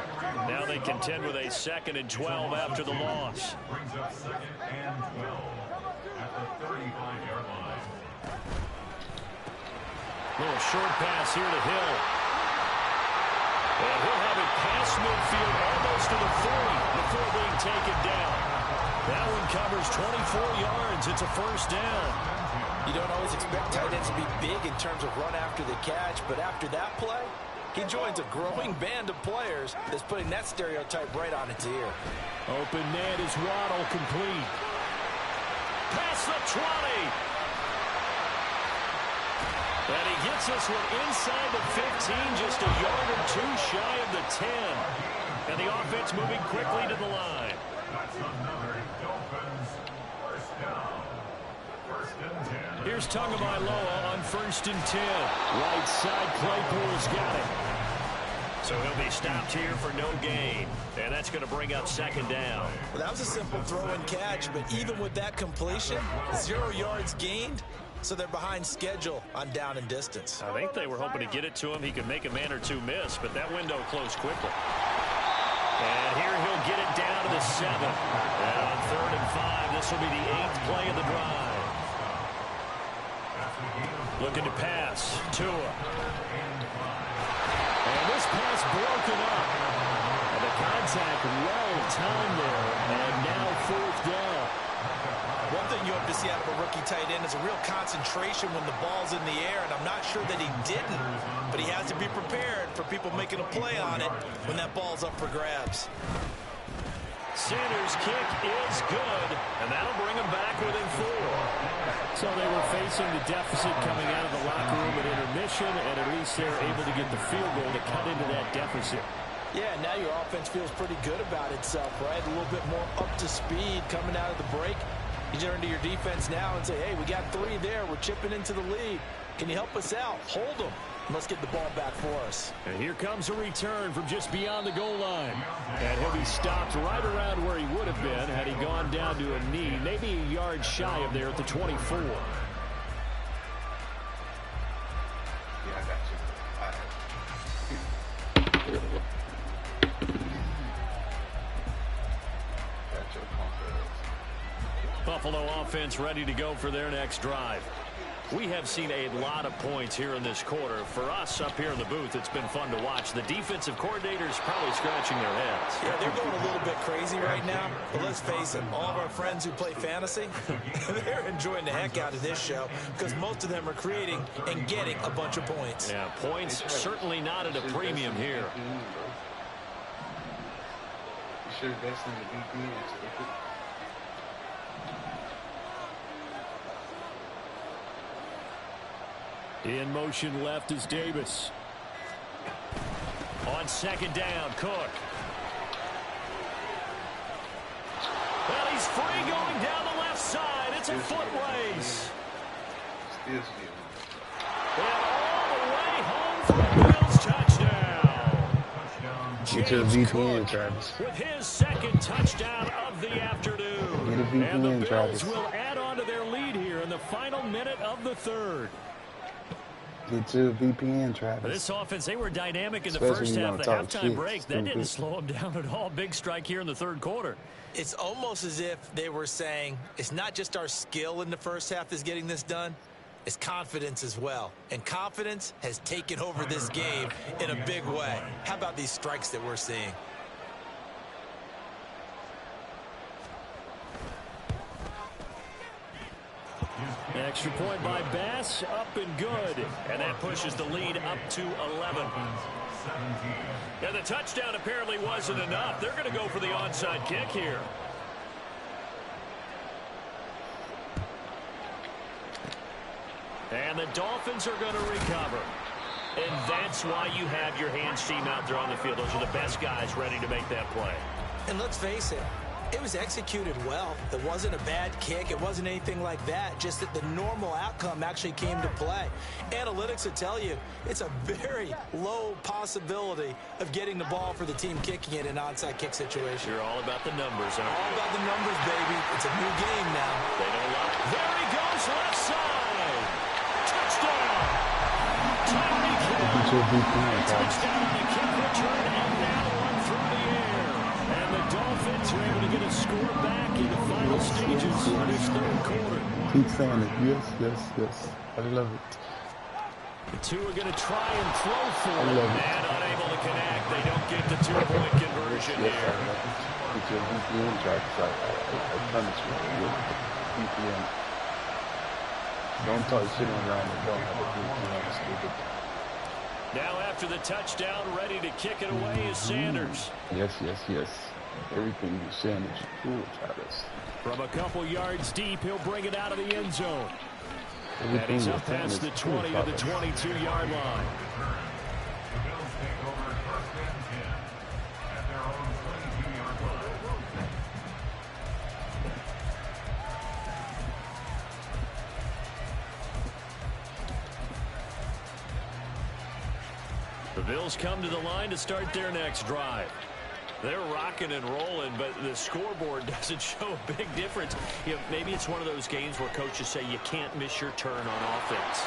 Now they contend with a 2nd and 12 after the loss. Brings up 2nd and 12 at the 35-yard line. Little short pass here to Hill. And he'll have it past midfield almost to the 40 before being taken down. That one covers 24 yards. It's a first down. You don't always expect tight ends to be big in terms of run after the catch, but after that play, he joins a growing band of players that's putting that stereotype right on its ear. Open net is Waddle complete. Past the 20. And he gets this one inside the 15, just a yard or two shy of the 10. And the offense moving quickly to the line. That's another Dolphins first down. First and 10. Here's Tagovailoa on 1st and 10. Right side, Claypool's got it. So he'll be stopped here for no gain. And that's going to bring up 2nd down. Well, that was a simple throw and catch, but even with that completion, 0 yards gained, so they're behind schedule on down and distance. I think they were hoping to get it to him. He could make a man or two miss, but that window closed quickly. And here he'll get it down to the 7. And on 3rd and 5, this will be the 8th play of the drive. Looking to pass. Tua. And this pass broken up. And the contact well timed there. And now 4th down. thing you hope to see out of a rookie tight end is a real concentration when the ball's in the air, and I'm not sure that he didn't, but he has to be prepared for people making a play on it when that ball's up for grabs. Sanders' kick is good, and that'll bring him back within 4. So they were facing the deficit coming out of the locker room at intermission, and at least they're able to get the field goal to cut into that deficit. Yeah, now your offense feels pretty good about itself, right? A little bit more up to speed coming out of the break. You turn to your defense now and say, hey, we got 3 there. We're chipping into the lead. Can you help us out? Hold them. Let's get the ball back for us. And here comes a return from just beyond the goal line. And he'll be stopped right around where he would have been had he gone down to a knee, maybe a yard shy of there at the 24. Yeah, I got you. Buffalo offense ready to go for their next drive. We have seen a lot of points here in this quarter. For us up here in the booth, it's been fun to watch. The defensive coordinators probably scratching their heads. Yeah, they're going a little bit crazy right now. But let's face it, all of our friends who play fantasy, they're enjoying the heck out of this show because most of them are creating and getting a bunch of points. Yeah, points certainly not at a premium here. You sure that's in the VP? In motion left is Davis. On second down, Cook. Well, he's free going down the left side. It's a foot race. And all the way home for a Bills touchdown. James Cook with his second touchdown of the afternoon. And the Bills will add on to their lead here in the final minute of the 3rd. Get your VPN, Travis. This offense, they were dynamic in the first half. The halftime break, that didn't slow them down at all. Big strike here in the 3rd quarter. It's almost as if they were saying, it's not just our skill in the first half that's getting this done, it's confidence as well. And confidence has taken over this game in a big way. How about these strikes that we're seeing? Extra point by Bass, up and good. And that pushes the lead up to 11. And the touchdown apparently wasn't enough. They're going to go for the onside kick here. And the Dolphins are going to recover. And that's why you have your hands team out there on the field. Those are the best guys ready to make that play. And let's face it, it was executed well. It wasn't a bad kick. It wasn't anything like that. Just that the normal outcome actually came to play. Analytics will tell you it's a very low possibility of getting the ball for the team kicking it in an onside kick situation. You're all about the numbers, aren't you? All about the numbers, baby. It's a new game now. They don't lie. There he goes, left side. Touchdown. Tyreek Hill. Touchdown on the kick return and now run through the air. And the Dolphins are able to get a score back in the final stages of this 3rd quarter. Keep saying it. Yes, yes, yes. I love it. The 2 are going to try and throw for it. And unable to connect. They don't get the 2-point conversion here. Get your VPN, Travis. I promise you. VPN. Don't talk shit around and don't have a VPN. Stupid. Now after the touchdown, ready to kick it away is Sanders. Yes, yes, yes. Everything you Sanders. Cool, Travis. From a couple yards deep, he'll bring it out of the end zone. And he's up past the 20 to the 22-yard line. The Bills take over 1st and 10 at their own 22-yard line. The Bills come to the line to start their next drive. They're rocking and rolling, but the scoreboard doesn't show a big difference. You know, maybe it's one of those games where coaches say you can't miss your turn on offense.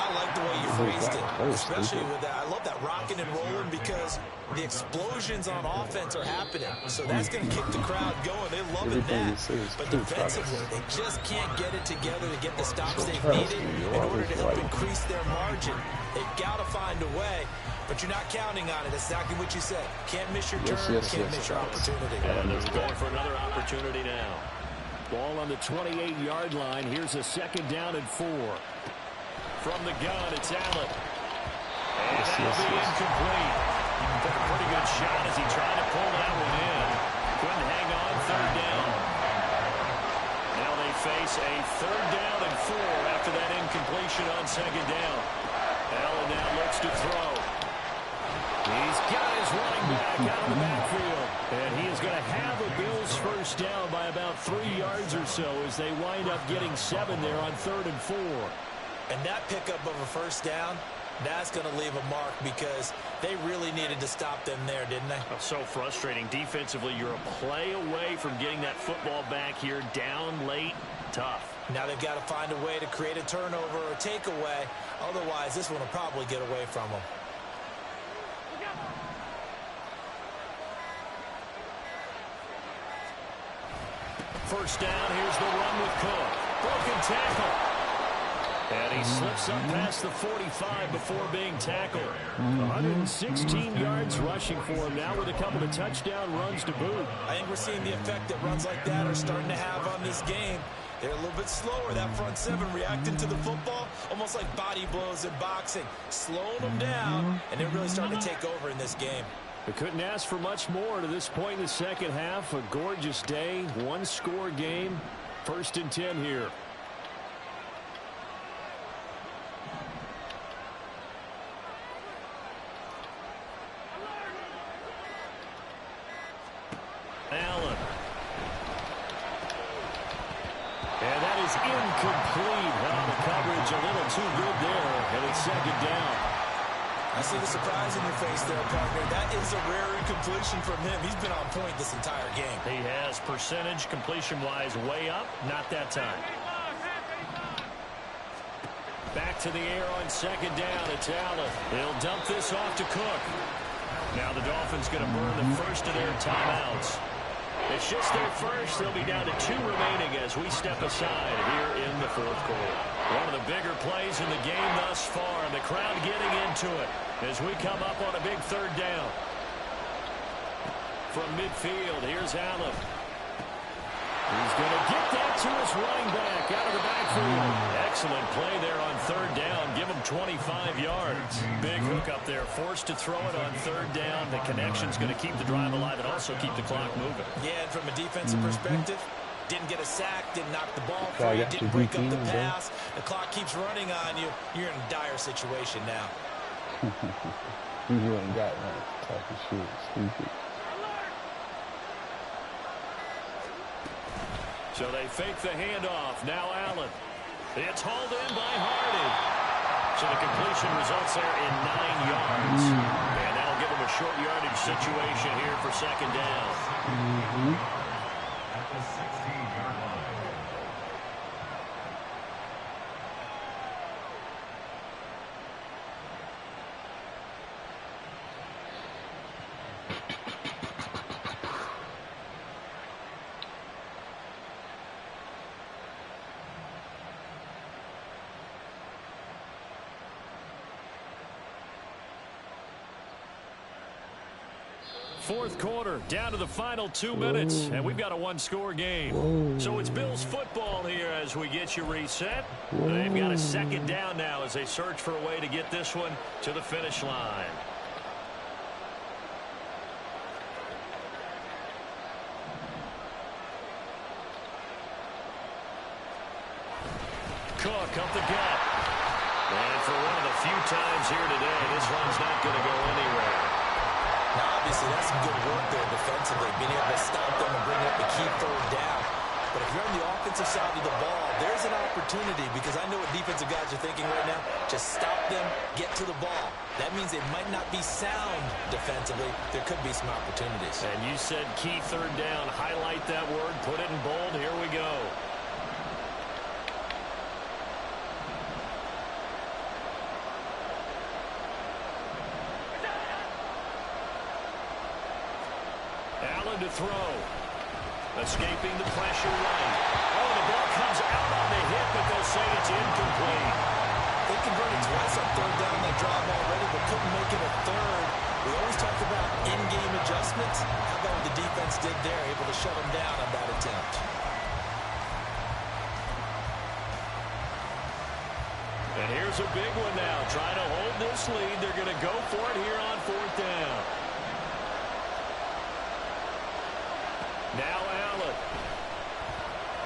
I like the way you phrased it, especially with that. I love that rocking and rolling because the explosions on offense are happening. So that's going to keep the crowd going. They're loving that. But defensively, they just can't get it together to get the stops they've needed in order to help increase their margin. They've got to find a way, but you're not counting on it. That's exactly what you said. Can't miss your turn, can't miss your opportunity. And they're going for another opportunity now. Ball on the 28-yard line. Here's a 2nd down and 4. From the gun, it's Allen. And that'll be incomplete. Took a pretty good shot as he tried to pull that one in. Couldn't hang on, 3rd down. Now they face a 3rd down and 4 after that incompletion on 2nd down. Allen now looks to throw. He's got his running back out of the backfield. And he is going to have a Bills first down by about 3 yards or so as they wind up getting 7 there on 3rd and 4. And that pickup of a first down, that's going to leave a mark because they really needed to stop them there, didn't they? Oh, so frustrating. Defensively, you're a play away from getting that football back here down late. Tough. Now they've got to find a way to create a turnover or takeaway. Otherwise, this one will probably get away from them. First down, here's the run with Cook. Broken tackle. And he slips up past the 45 before being tackled. 116 yards rushing for him now with a couple of touchdown runs to boot. I think we're seeing the effect that runs like that are starting to have on this game. They're a little bit slower, that front 7 reacting to the football, almost like body blows in boxing, slowing them down, and they're really starting to take over in this game. They couldn't ask for much more to this point in the second half. A gorgeous day, 1-score game. 1st and 10 here. Allen. And that is incomplete. On the coverage, a little too good there, and it's 2nd down. I see the surprise in your face there, partner. That is a rare incompletion from him. He's been on point this entire game. He has percentage completion-wise way up. Not that time. Back to the air on 2nd down. It's Allen. He'll dump this off to Cook. Now the Dolphins going to burn the first of their timeouts. It's just their first. They'll be down to 2 remaining as we step aside here in the 4th quarter. One of the bigger plays in the game thus far, and the crowd getting into it as we come up on a big 3rd down. From midfield, here's Allen. He's going to get that to his running back out of the backfield. Excellent play there on 3rd down. Give him 25 yards. Big hook up there. Forced to throw it on 3rd down. The connection's going to keep the drive alive and also keep the clock moving. Yeah, and from a defensive perspective, didn't get a sack, didn't knock the ball free, didn't break up the pass. The clock keeps running on you. You're in a dire situation now. You ain't got no type of shit. Stupid. So they fake the handoff. Now Allen. It's hauled in by Hardy. So the completion results there in 9 yards. And that'll give them a short yardage situation here for 2nd down. At the 16-yard line. Fourth quarter, down to the final 2 minutes, and we've got a 1-score game. So it's Bills football here as we get you reset. They've got a 2nd down now as they search for a way to get this one to the finish line. Cook up the gut. And for one of the few times here today, this one's not going to go anywhere. Now, obviously, that's some good work there defensively, being able to stop them and bring up the key 3rd down. But if you're on the offensive side of the ball, there's an opportunity because I know what defensive guys are thinking right now. Just stop them, get to the ball. That means they might not be sound defensively. There could be some opportunities. And you said key 3rd down. Highlight that word. Put it in bold. Here we go. Allen to throw. Escaping the pressure right. Oh, the ball comes out on the hit, but they'll say it's incomplete. They converted twice on 3rd down that drive already, but couldn't make it a 3rd. We always talk about in-game adjustments. How about what the defense did there, able to shut them down on that attempt. And here's a big one now. Trying to hold this lead. They're going to go for it here on 4th down. Now Allen.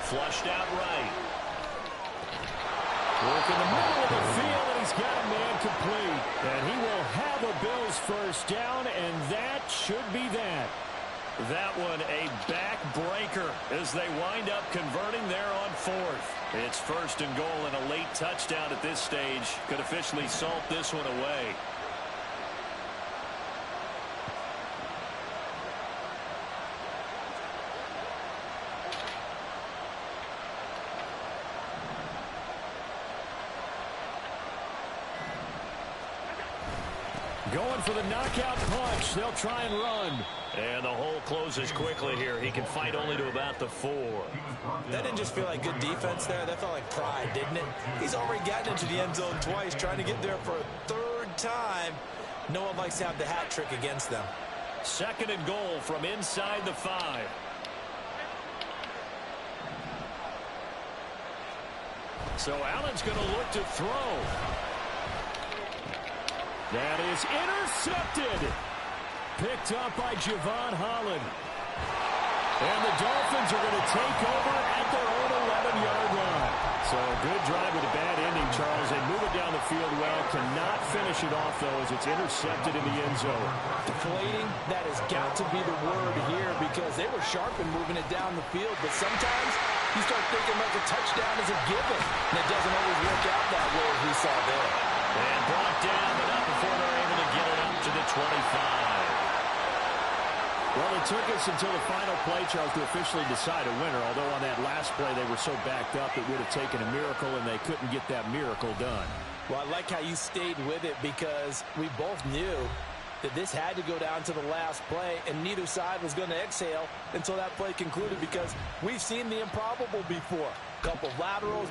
Flushed out right. Work in the middle of the field, and he's got a man complete. And he will have a Bills first down, and that should be that. That one a backbreaker as they wind up converting there on 4th. It's 1st and goal, and a late touchdown at this stage could officially salt this one away. Going for the knockout punch. They'll try and run. And the hole closes quickly here. He can fight only to about the 4. That didn't just feel like good defense there. That felt like pride, didn't it? He's already gotten into the end zone twice, trying to get there for a 3rd time. No one likes to have the hat trick against them. 2nd and goal from inside the 5. So Allen's going to look to throw. That is intercepted. Picked up by Javon Holland. And the Dolphins are going to take over at their own 11-yard line. So a good drive with a bad ending, Charles. They move it down the field well. Cannot finish it off, though, as it's intercepted in the end zone. Deflating, that has got to be the word here because they were sharp in moving it down the field. But sometimes you start thinking like a touchdown is a given. And it doesn't always work out that way as we saw there. And brought down, but not before they're able to get it up to the 25. Well, it took us until the final play, Charles, to officially decide a winner. Although on that last play they were so backed up it would have taken a miracle, and they couldn't get that miracle done. Well, I like how you stayed with it because we both knew that this had to go down to the last play, and neither side was going to exhale until that play concluded because we've seen the improbable before. A couple of laterals.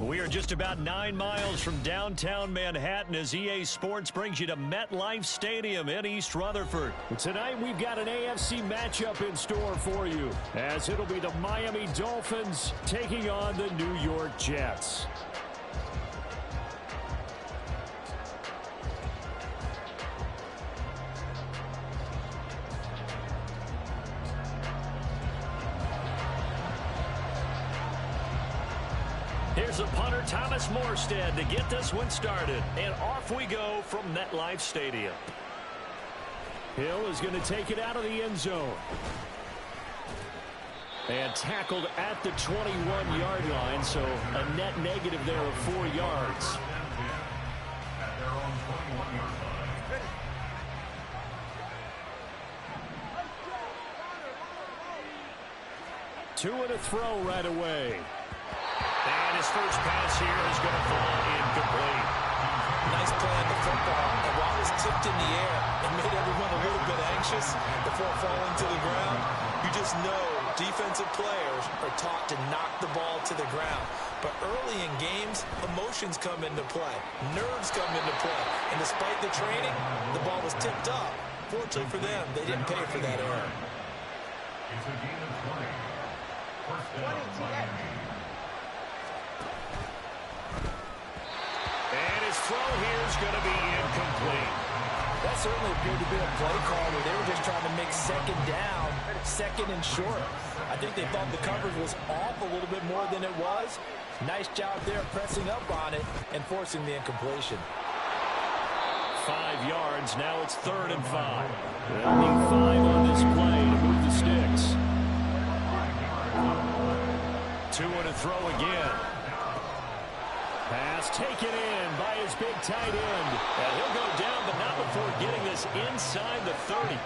We are just about 9 miles from downtown Manhattan as EA Sports brings you to MetLife Stadium in East Rutherford. Tonight we've got an AFC matchup in store for you as it'll be the Miami Dolphins taking on the New York Jets. Here's the punter, Thomas Morstead, to get this one started. And off we go from MetLife Stadium. Hill is going to take it out of the end zone. And tackled at the 21-yard line, so a net negative there of 4 yards. At their own 21-yard line. Two and a throw right away. And his first pass here is going to fall incomplete. Nice play on the football. And while it was tipped in the air, it made everyone a little bit anxious before falling to the ground. You just know defensive players are taught to knock the ball to the ground. But early in games, emotions come into play. Nerves come into play. And despite the training, the ball was tipped up. Fortunately for them, they didn't pay for that error. It's a gain of 20. First down, Miami. And his throw here is going to be incomplete. That certainly appeared to be a play call where they were just trying to make second down second and short. I think they thought the coverage was off a little bit more than it was. Nice job there pressing up on it and forcing the incompletion. 5 yards. Now it's 3rd and 5. They'll need 5 on this play to move the sticks. 2 to throw again. Pass taken in by his big tight end. And he'll go down, but not before getting this inside the 30.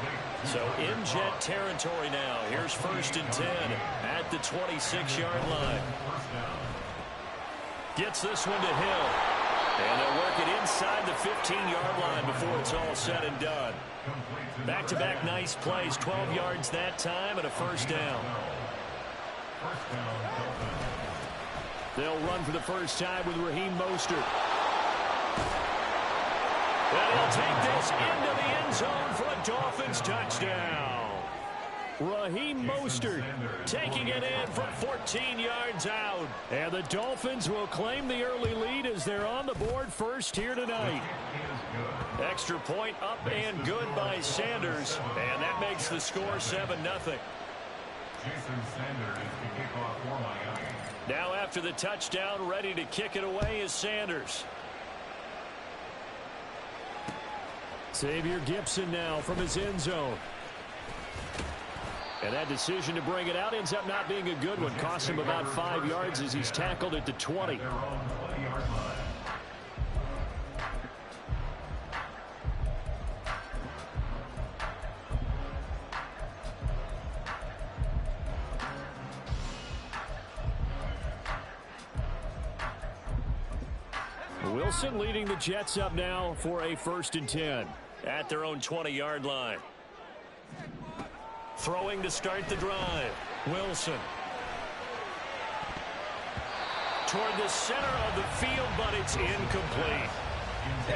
So in jet territory now. Here's 1st and 10 at the 26-yard line. Gets this one to Hill. And they'll work it inside the 15-yard line before it's all said and done. Back-to-back nice plays. 12 yards that time and a 1st down. They'll run for the first time with Raheem Mostert. And he'll take this into the end zone for a Dolphins touchdown. Raheem Mostert taking it in from 14 yards out. And the Dolphins will claim the early lead as they're on the board first here tonight. Extra point up and good by Sanders. And that makes the score 7-0. Now after the touchdown, ready to kick it away is Sanders. Xavier Gipson now from his end zone. And that decision to bring it out ends up not being a good one. Cost him about 5 yards as he's tackled at the 20. Wilson leading the Jets up now for a 1st and 10 at their own 20-yard line. Throwing to start the drive. Wilson. Toward the center of the field, but it's incomplete.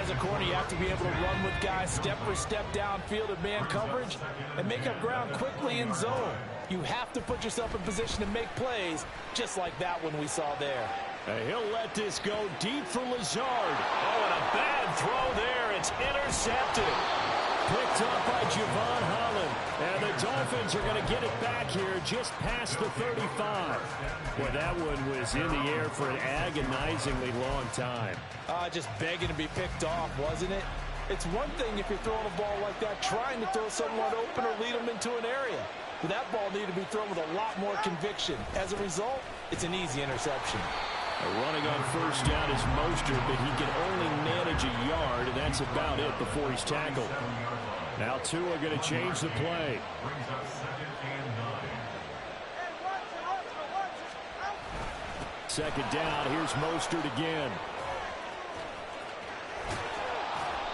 As a corner, you have to be able to run with guys step for step downfield in man coverage and make up ground quickly in zone. You have to put yourself in position to make plays, just like that one we saw there. He'll let this go deep for Lazard. Oh, and a bad throw there. It's intercepted. Picked up by Javon Holland. And the Dolphins are going to get it back here just past the 35. Well, that one was in the air for an agonizingly long time. Just begging to be picked off, wasn't it? It's one thing if you're throwing a ball like that, trying to throw someone open or lead them into an area. But that ball needed to be thrown with a lot more conviction. As a result, it's an easy interception. Running on 1st down is Mostert, but he can only manage a yard, and that's about it before he's tackled. Now Tua are going to change the play. Second down, here's Mostert again.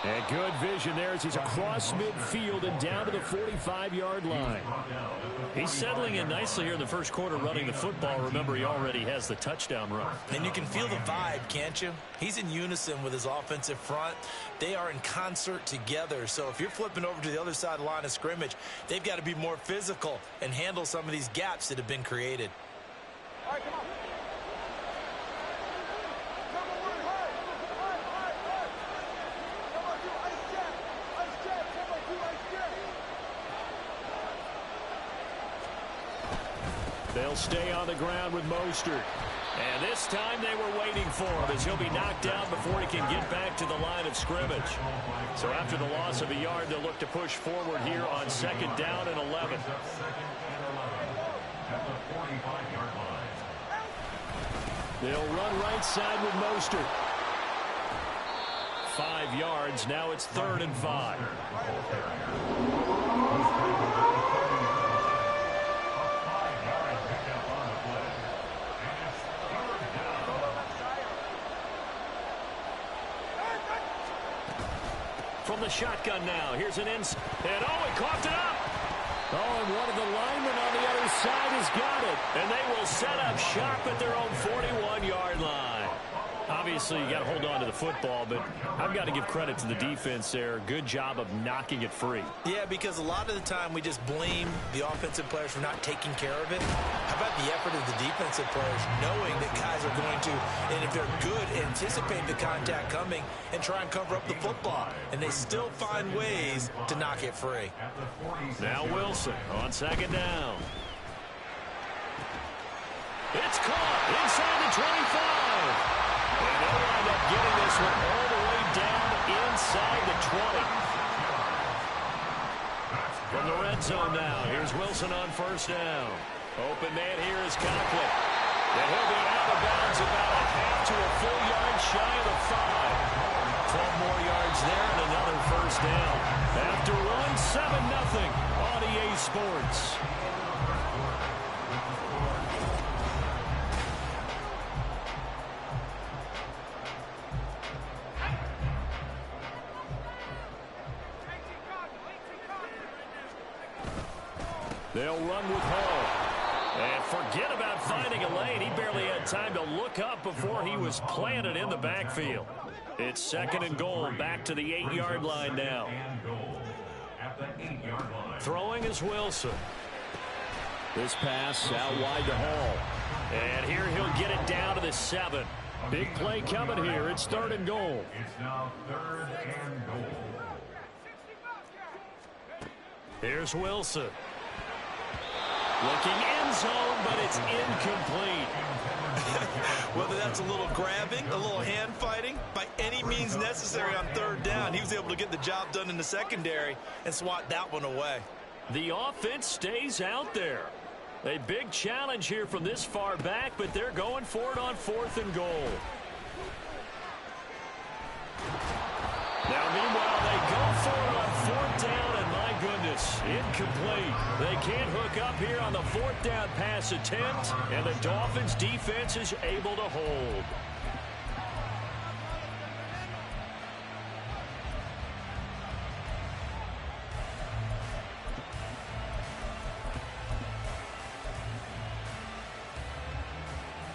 And good vision there as he's across midfield and down to the 45-yard line. He's settling in nicely here in the first quarter running the football. Remember, he already has the touchdown run. And you can feel the vibe, can't you? He's in unison with his offensive front. They are in concert together. So if you're flipping over to the other side of the line of scrimmage, they've got to be more physical and handle some of these gaps that have been created. All right, come on. They'll stay on the ground with Mostert. And this time they were waiting for him as he'll be knocked down before he can get back to the line of scrimmage. So after the loss of a yard, they'll look to push forward here on 2nd down and 11. They'll run right side with Mostert. 5 yards. Now it's 3rd and 5. From the shotgun now. Here's an ins. And oh, he coughed it up. Oh, and one of the linemen on the other side has got it. And they will set up shop at their own 41-yard line. Obviously, you got to hold on to the football, but I've got to give credit to the defense there. Good job of knocking it free. Yeah, because a lot of the time we just blame the offensive players for not taking care of it. How about the effort of the defensive players, knowing that guys are going to, and if they're good, anticipate the contact coming and try and cover up the football. And they still find ways to knock it free. Now Wilson on second down. It's caught inside the 25. And they'll wind up getting this one all the way down inside the 20. From the red zone now, here's Wilson on first down. Open man here is Conklin. And he'll be out of bounds about a half to a full yard shy of the 5. 12 more yards there and another first down. After one, 7-0 on EA Sports. They'll run with Hall. And forget about finding a lane. He barely had time to look up before he was planted in the backfield. It's second and goal, back to the 8-yard line now. Throwing is Wilson. This pass out wide to Hall. And here he'll get it down to the 7. Big play coming here. It's third and goal. It's now third and goal. Here's Wilson. Looking end zone, but it's incomplete. Whether that's a little grabbing, a little hand fighting, by any means necessary on third down, he was able to get the job done in the secondary and swat that one away. The offense stays out there. A big challenge here from this far back, but they're going for it on fourth and goal. Now, meanwhile, they go for it on fourth down, and my goodness, incomplete. They can't hook up here on the fourth down pass attempt, and the Dolphins' defense is able to hold.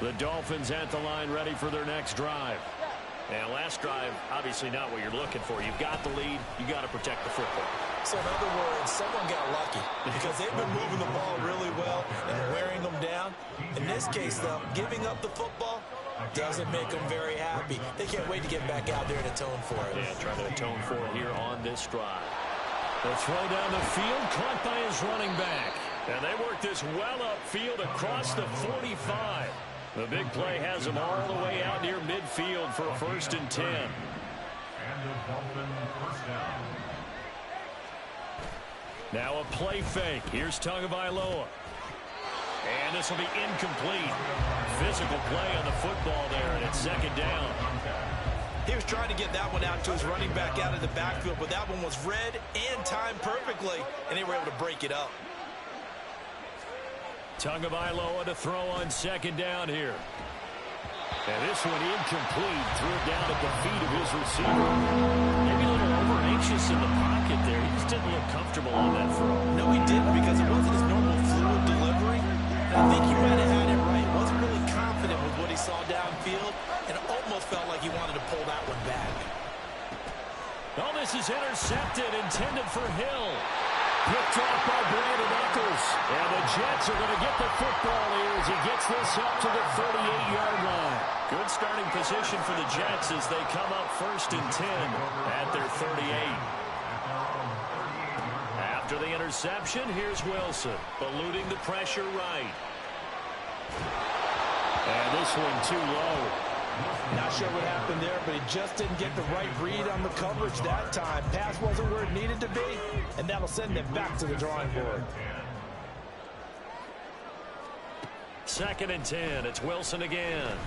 The Dolphins at the line, ready for their next drive. And last drive, obviously not what you're looking for. You've got the lead. You got to protect the football. So in other words, someone got lucky because they've been moving the ball really well and wearing them down. In this case, though, giving up the football doesn't make them very happy. They can't wait to get back out there and atone for it. Yeah, trying to atone for it here on this drive. The throw down the field, caught by his running back. And they work this well upfield across the 45. The big play has him all the way out near midfield for a 1st and 10. And the Dolphin first down. Now a play fake. Here's Tagovailoa. And this will be incomplete. Physical play on the football there, and it's second down. He was trying to get that one out to his running back out of the backfield, but that one was read and timed perfectly, and they were able to break it up. Tagovailoa to throw on second down here. And this one incomplete. Threw it down at the feet of his receiver. Maybe a little over-anxious in the pocket there. He just didn't look comfortable on that throw. No, he didn't, because it wasn't his normal fluid delivery. And I think he might have had it right. He wasn't really confident with what he saw downfield, and it almost felt like he wanted to pull that one back. Oh, this is intercepted, intended for Hill. Picked off by Brandon Eccles. And the Jets are going to get the football here as he gets this up to the 38-yard line. Good starting position for the Jets as they come up 1st and 10 at their 38. After the interception, here's Wilson, eluding the pressure right. And this one too low. Not sure what happened there, but he just didn't get the right read on the coverage that time. Pass wasn't where it needed to be, and that'll send them back to the drawing board. 2nd and 10. It's Wilson again.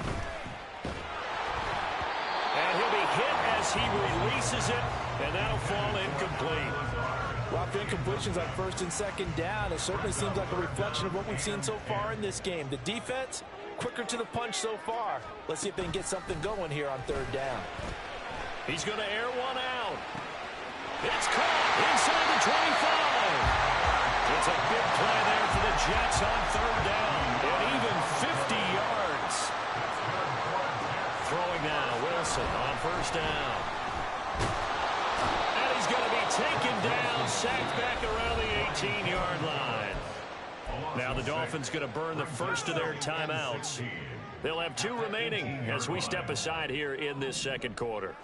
And he'll be hit as he releases it, and that'll fall incomplete. Rough incompletions on 1st and 2nd down. It certainly seems like a reflection of what we've seen so far in this game. The defense, quicker to the punch so far. Let's see if they can get something going here on 3rd down. He's going to air one out. It's caught inside the 25. It's a big play there for the Jets on 3rd down. And even 50 yards. Throwing that Wilson on first down. And he's going to be taken down, sacked back around the 18-yard line. Now the Dolphins going to burn the first of their timeouts. They'll have 2 remaining as we step aside here in this second quarter.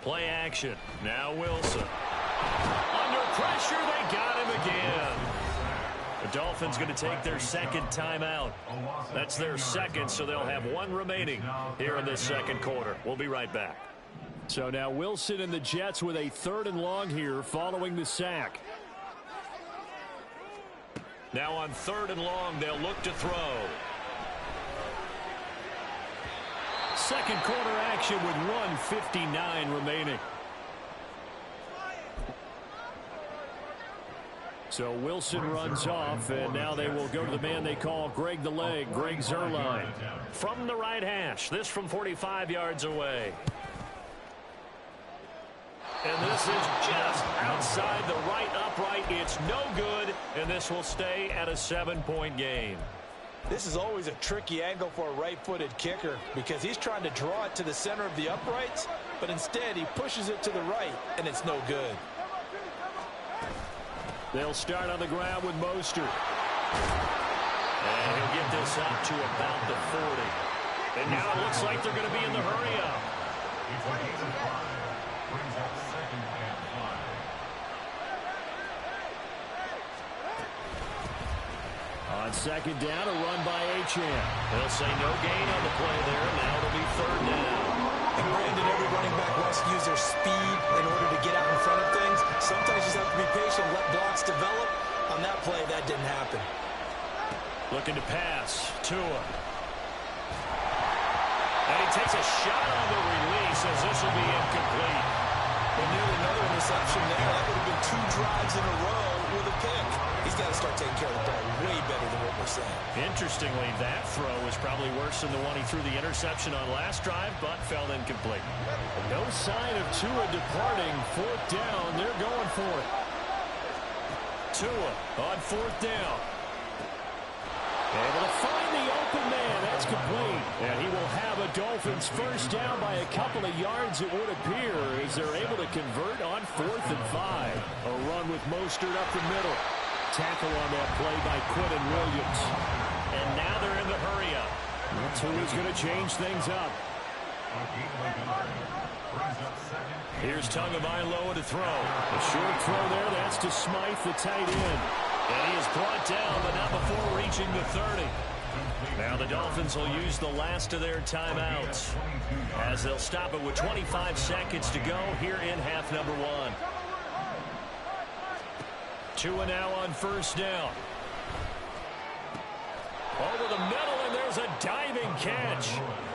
Play action. Now Wilson. Under pressure, they got him again. The Dolphins going to take their second timeout. That's their second, so they'll have 1 remaining here in this second quarter. We'll be right back. So now Wilson and the Jets with a 3rd and long here following the sack. Now on 3rd and long, they'll look to throw. Second quarter action with 1:59 remaining. So Wilson runs off, and now they will go to the man they call Greg the Leg, Greg Zuerlein. From the right hash, this from 45 yards away. And this is just outside the right upright. It's no good, and this will stay at a 7-point game. This is always a tricky angle for a right-footed kicker because he's trying to draw it to the center of the uprights, but instead he pushes it to the right, and it's no good. They'll start on the ground with Mostert. And he'll get this up to about the 40. And now it looks like they're going to be in the hurry-up. On second down, a run by Achane. They'll say no gain on the play there. Now it'll be 3rd down. And Brandon, every running back wants to use their speed in order to get out in front of things. Sometimes you just have to be patient, let blocks develop. On that play, that didn't happen. Looking to pass. Tua. And he takes a shot on the release as this will be incomplete. Well, nearly another interception there. That would have been 2 drives in a row with a pick. He's got to start taking care of the ball way better than what we're saying. Interestingly, that throw was probably worse than the one he threw the interception on last drive, but fell incomplete. No sign of Tua departing. 4th down. They're going for it. Tua on 4th down. Able to find the open man. That's complete. And he will have a Dolphins first down by a couple of yards, it would appear, as they're able to convert on 4th and 5. A run with Mostert up the middle. Tackle on that play by Quinton Williams. And now they're in the hurry-up. Tua's going to change things up. Here's Tagovailoa to throw. A short throw there. That's to Smythe, the tight end. And he is brought down, but not before reaching the 30. Now the Dolphins will use the last of their timeouts as they'll stop it with 25 seconds to go here in half number 1. Tua now on first down. Over the middle, and there's a diving catch.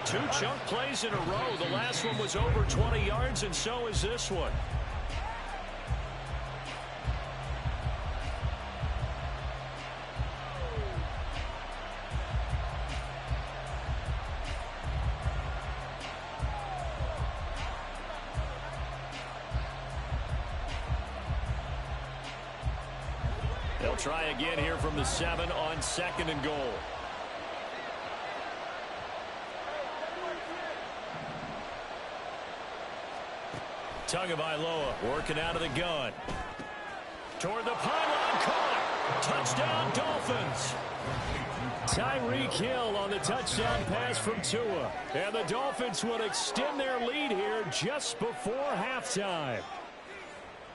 2 chunk plays in a row. The last one was over 20 yards, and so is this one. They'll try again here from the 7 on 2nd and goal. Tagovailoa working out of the gun. Toward the pylon, caught. Touchdown, Dolphins. Tyreek Hill on the touchdown pass from Tua. And the Dolphins would extend their lead here just before halftime.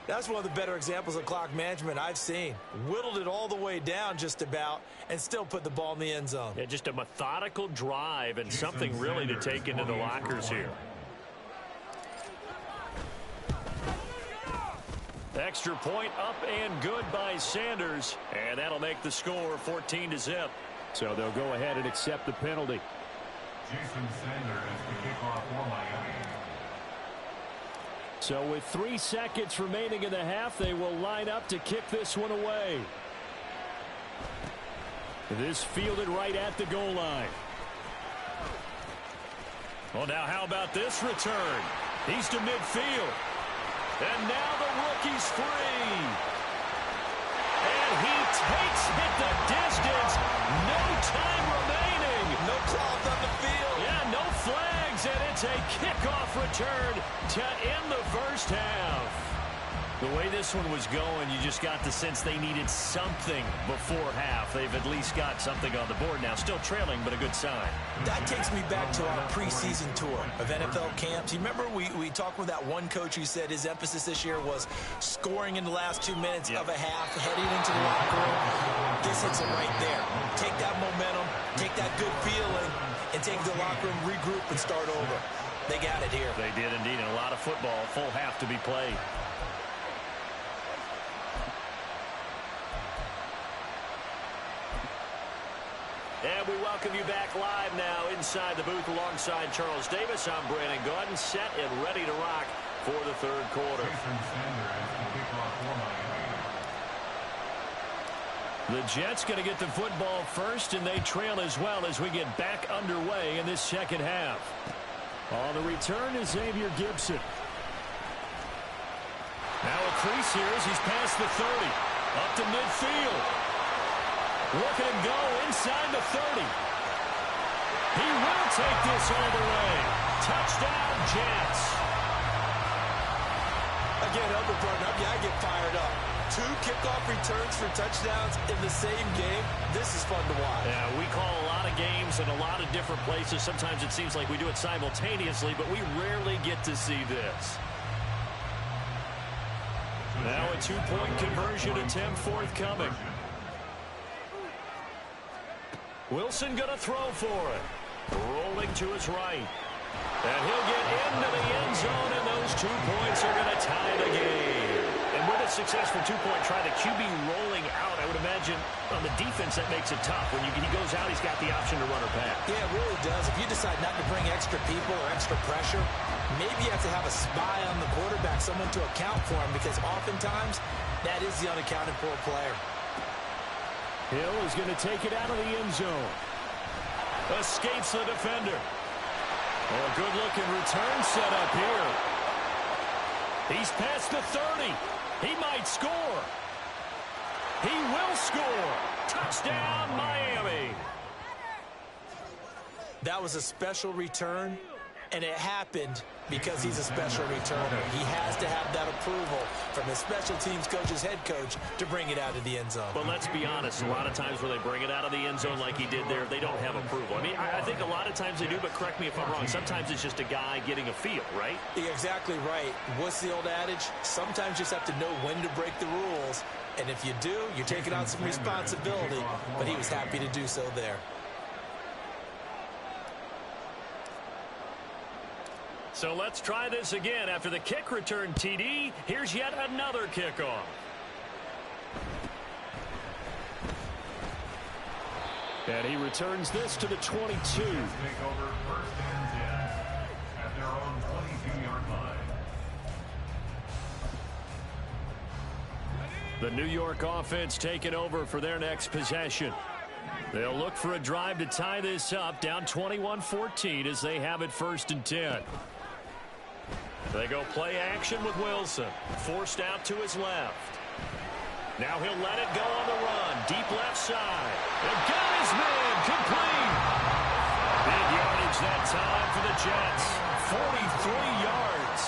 That's one of the better examples of clock management I've seen. Whittled it all the way down just about and still put the ball in the end zone. Yeah, just a methodical drive and something really to take into the lockers here. Extra point up and good by Sanders. And that'll make the score 14-0. So they'll go ahead and accept the penalty. Jason Sanders, the kickoff for Miami. So with 3 seconds remaining in the half, they will line up to kick this one away. This fielded right at the goal line. Well, now how about this return? He's to midfield. And now the rookie's free. And he takes it the distance. No time remaining. No cloth on the field. Yeah, no flags, and it's a kickoff return to end the first half. The way this one was going, you just got the sense they needed something before half. They've at least got something on the board now. Still trailing, but a good sign. That takes me back to our preseason tour of NFL camps. You remember we talked with that one coach who said his emphasis this year was scoring in the last 2 minutes of a half, heading into the locker room. This hits it right there. Take that momentum, take that good feeling, and take the locker room, regroup, and start over. They got it here. They did indeed, and a lot of football, full half to be played. And we welcome you back live now inside the booth alongside Charles Davis. I'm Brandon Gaudin, set and ready to rock for the third quarter. The Jets going to get the football first, and they trail as well as we get back underway in this second half. On the return is Xavier Gibson. Now a crease here as he's past the 30. Up to midfield. Look at him go inside the 30. He will take this all the way. Touchdown, Jets. Again, Elder Partner, I get fired up. 2 kickoff returns for touchdowns in the same game. This is fun to watch. Yeah, we call a lot of games in a lot of different places. Sometimes it seems like we do it simultaneously, but we rarely get to see this. Now a 2-point conversion attempt forthcoming. Wilson going to throw for it. Rolling to his right. And he'll get into the end zone, and those 2 points are going to tie the game. And with a successful 2-point try, the QB rolling out, I would imagine on the defense that makes it tough. When he goes out, he's got the option to run or pass. Yeah, it really does. If you decide not to bring extra people or extra pressure, maybe you have to have a spy on the quarterback, someone to account for him, because oftentimes that is the unaccounted for player. Hill is going to take it out of the end zone. Escapes the defender. Oh, a good-looking return set up here. He's past the 30. He might score. He will score. Touchdown, Miami. That was a special return, and it happened because he's a special returner. He has to have that approval from his special teams coach's head coach to bring it out of the end zone. But let's be honest, a lot of times when they bring it out of the end zone like he did there, they don't have approval. I mean, I think a lot of times they do, but correct me if I'm wrong. Sometimes it's just a guy getting a feel, right? You're exactly right. What's the old adage? Sometimes you just have to know when to break the rules. And if you do, you're taking on some responsibility. But he was happy to do so there. So let's try this again. After the kick return TD, here's yet another kickoff. And he returns this to the 22. Take over first and 10 at their own 22-yard line. The New York offense taking over for their next possession. They'll look for a drive to tie this up, down 21-14 as they have it first and 10. They go play action with Wilson. Forced out to his left. Now he'll let it go on the run. Deep left side. And got his man complete. Big yardage that time for the Jets. 43 yards.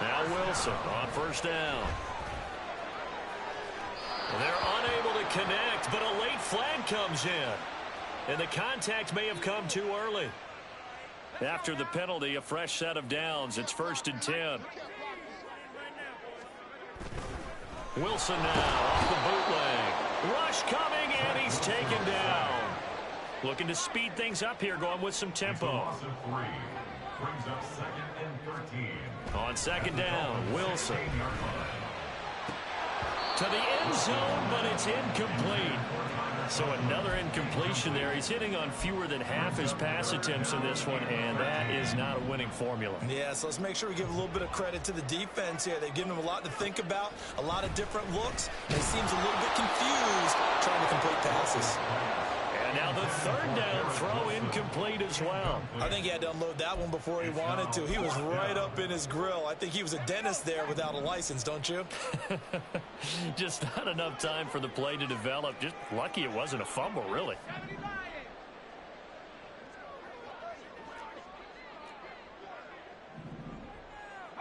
Now Wilson on first down. They're unable to connect, but a late flag comes in. And the contact may have come too early. After the penalty, a fresh set of downs. It's first and 10. Wilson now off the bootleg. Rush coming, and he's taken down. Looking to speed things up here, going with some tempo. Brings up 2nd and 13. On second down, Wilson. To the end zone, but it's incomplete. So another incompletion there. He's hitting on fewer than half his pass attempts in this one, and that is not a winning formula. Yeah, so let's make sure we give a little bit of credit to the defense here. They've given him a lot to think about, a lot of different looks, and he seems a little bit confused trying to complete passes. And now the third down throw incomplete as well. I think he had to unload that one before he wanted to. He was right up in his grill. I think he was a dentist there without a license, don't you? Just not enough time for the play to develop. Just lucky it wasn't a fumble, really.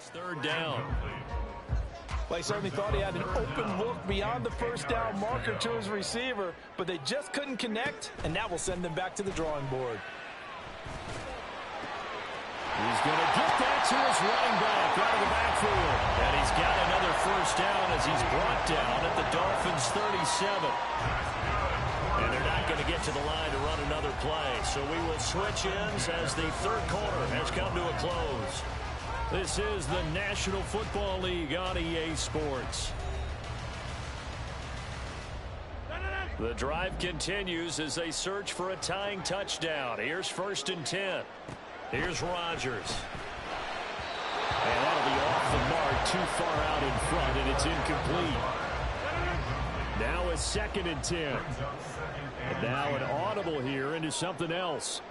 It's third down. Well, he certainly thought he had an open look beyond the first down marker to his receiver, but they just couldn't connect, and that will send them back to the drawing board. He's going to get that to his running back out of the backfield. And he's got another first down as he's brought down at the Dolphins' 37. And they're not going to get to the line to run another play. So we will switch ends as the third quarter has come to a close. This is the National Football League on EA Sports. The drive continues as they search for a tying touchdown. Here's 1st and 10. Here's Rodgers. And that'll be off the mark, too far out in front, and it's incomplete. Now a 2nd and 10. And now an audible here into something else.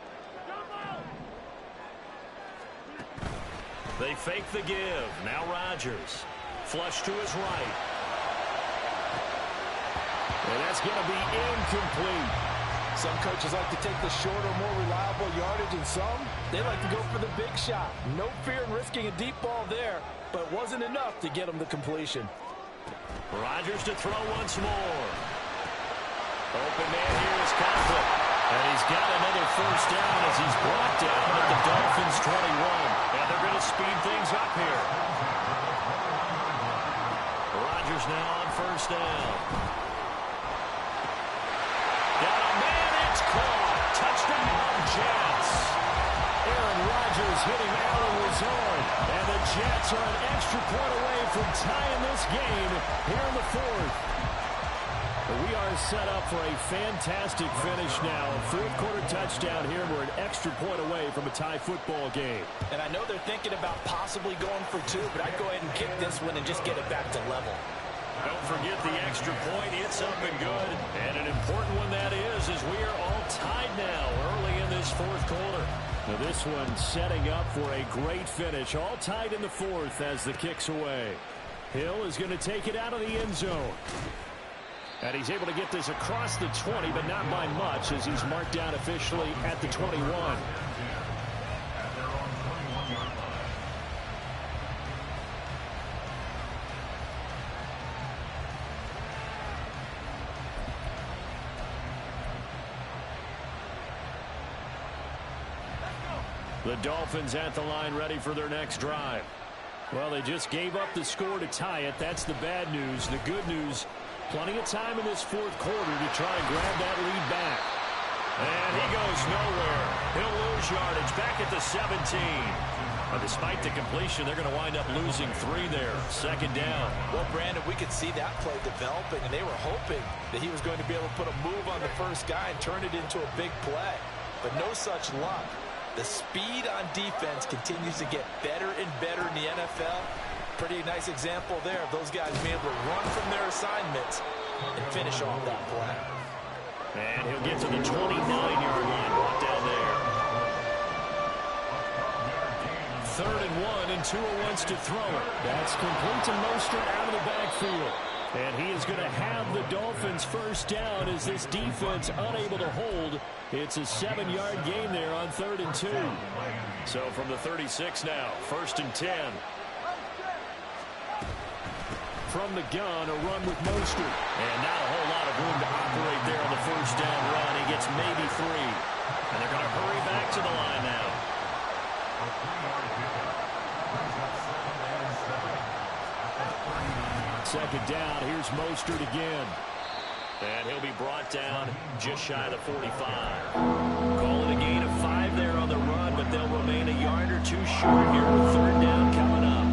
They fake the give. Now Rodgers. Flush to his right. And that's going to be incomplete. Some coaches like to take the shorter, more reliable yardage, and some, they like to go for the big shot. No fear in risking a deep ball there, but it wasn't enough to get him the completion. Rodgers to throw once more. Open man here is Conklin. And he's got another first down as he's brought down at the Dolphins' 21. And they're going to speed things up here. Rodgers now on first down. Got a man, it's caught. Touchdown, Jets. Aaron Rodgers hitting Allen Lazard. And the Jets are an extra point away from tying this game here in the 4th. We are set up for a fantastic finish now. A 4th quarter touchdown here. We're an extra point away from a tie football game. And I know they're thinking about possibly going for 2, but I'd go ahead and kick this one and just get it back to level. Don't forget the extra point. It's up and good. And an important one that is as we are all tied now early in this 4th quarter. Now this one setting up for a great finish. All tied in the 4th as the kick's away. Hill is going to take it out of the end zone. And he's able to get this across the 20, but not by much as he's marked down officially at the 21. The Dolphins at the line ready for their next drive. Well, they just gave up the score to tie it. That's the bad news. The good news, plenty of time in this 4th quarter to try and grab that lead back. And he goes nowhere. He'll lose yardage back at the 17. But despite the completion, they're going to wind up losing 3 there. 2nd down. Well, Brandon, we could see that play developing, and they were hoping that he was going to be able to put a move on the first guy and turn it into a big play. But no such luck. The speed on defense continues to get better and better in the NFL. Pretty nice example there of those guys being able to run from their assignments and finish off that play. And he'll get to the 29-yard line, brought down there. 3rd and 1, and Tua wants to throw it. That's complete to Mostert out of the backfield. And he is going to have the Dolphins first down as this defense unable to hold. It's a 7-yard gain there on 3rd and 2. So from the 36 now, 1st and 10. From the gun, a run with Mostert. And not a whole lot of room to operate there on the first down run. He gets maybe 3. And they're going to hurry back to the line now. Second down, here's Mostert again. And he'll be brought down just shy of the 45. Call it a gain of 5 there on the run, but they'll remain a yard or 2 short here with 3rd down coming up.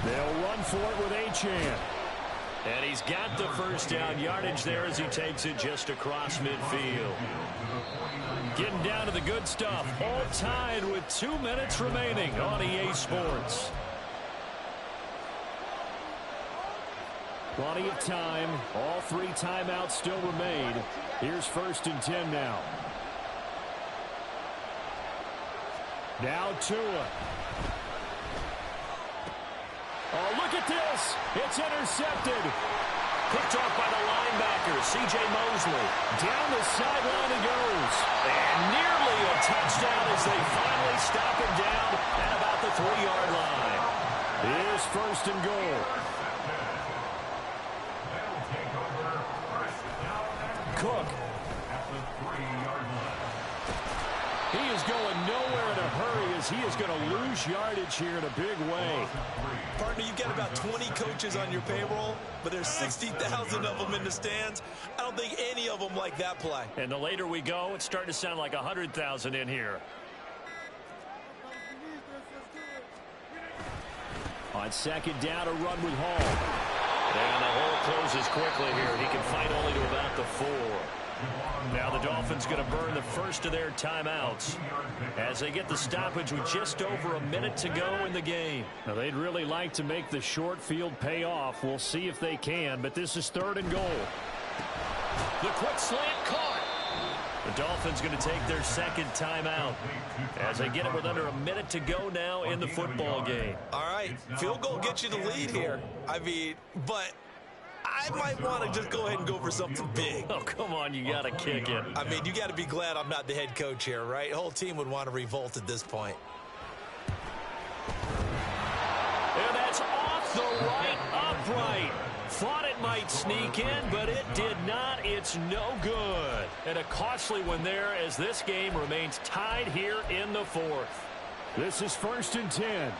They'll run for it with Achane. And he's got the first down yardage there as he takes it just across midfield. Getting down to the good stuff. All tied with 2 minutes remaining on EA Sports. Plenty of time. All 3 timeouts still remain. Here's 1st and 10 now. Now Tua. Oh, look at this. It's intercepted. Picked off by the linebacker, C.J. Mosley. Down the sideline he goes. And nearly a touchdown as they finally stop him down at about the 3-yard line. Here's first and goal. Cook. At the 3-yard line. He is going nowhere in a hurry as he is going to lose yardage here in a big way. Partner, you've got about 20 coaches on your payroll, but there's 60,000 of them in the stands. I don't think any of them like that play. And the later we go, it's starting to sound like 100,000 in here. On second down, a run with Hall. And the hole closes quickly here. He can fight only to about the 4. Now the Dolphins going to burn the first of their timeouts as they get the stoppage with just over a minute to go in the game. Now they'd really like to make the short field pay off. We'll see if they can, but this is 3rd and goal. The quick slant caught. The Dolphins going to take their second timeout as they get it with under a minute to go now in the football game. All right, field goal gets you the lead here. I mean, but I might want to just go ahead and go for something big. Oh, come on, you got to kick it. I mean, you got to be glad I'm not the head coach here, right? The whole team would want to revolt at this point. And that's off the right upright. Thought it might sneak in, but it did not. It's no good. And a costly one there as this game remains tied here in the 4th. This is 1st and 10.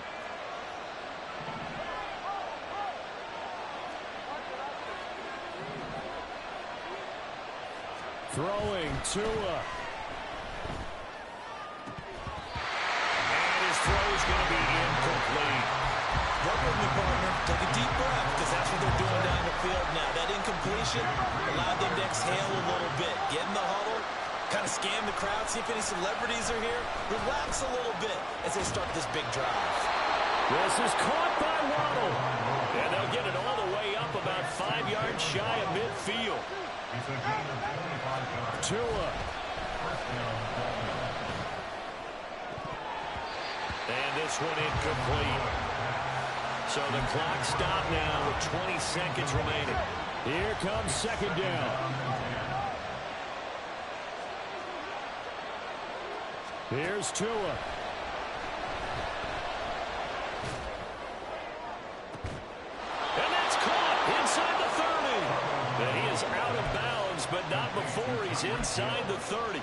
Throwing Tua. And his throw is going to be incomplete. Work with me, partner. Take a deep breath, because that's what they're doing down the field now. That incompletion allowed them to exhale a little bit. Get in the huddle, kind of scan the crowd, see if any celebrities are here. Relax a little bit as they start this big drive. This is caught by Waddle. And they'll get it all the way up about 5 yards shy of midfield. It's a gain of 25 yards. Tua. First down, Baltimore. And this one incomplete. So the clock stopped now with 20 seconds remaining. Here comes second down. Here's Tua. And that's caught inside the 30. And he is out of bounds, but not before he's inside the 30.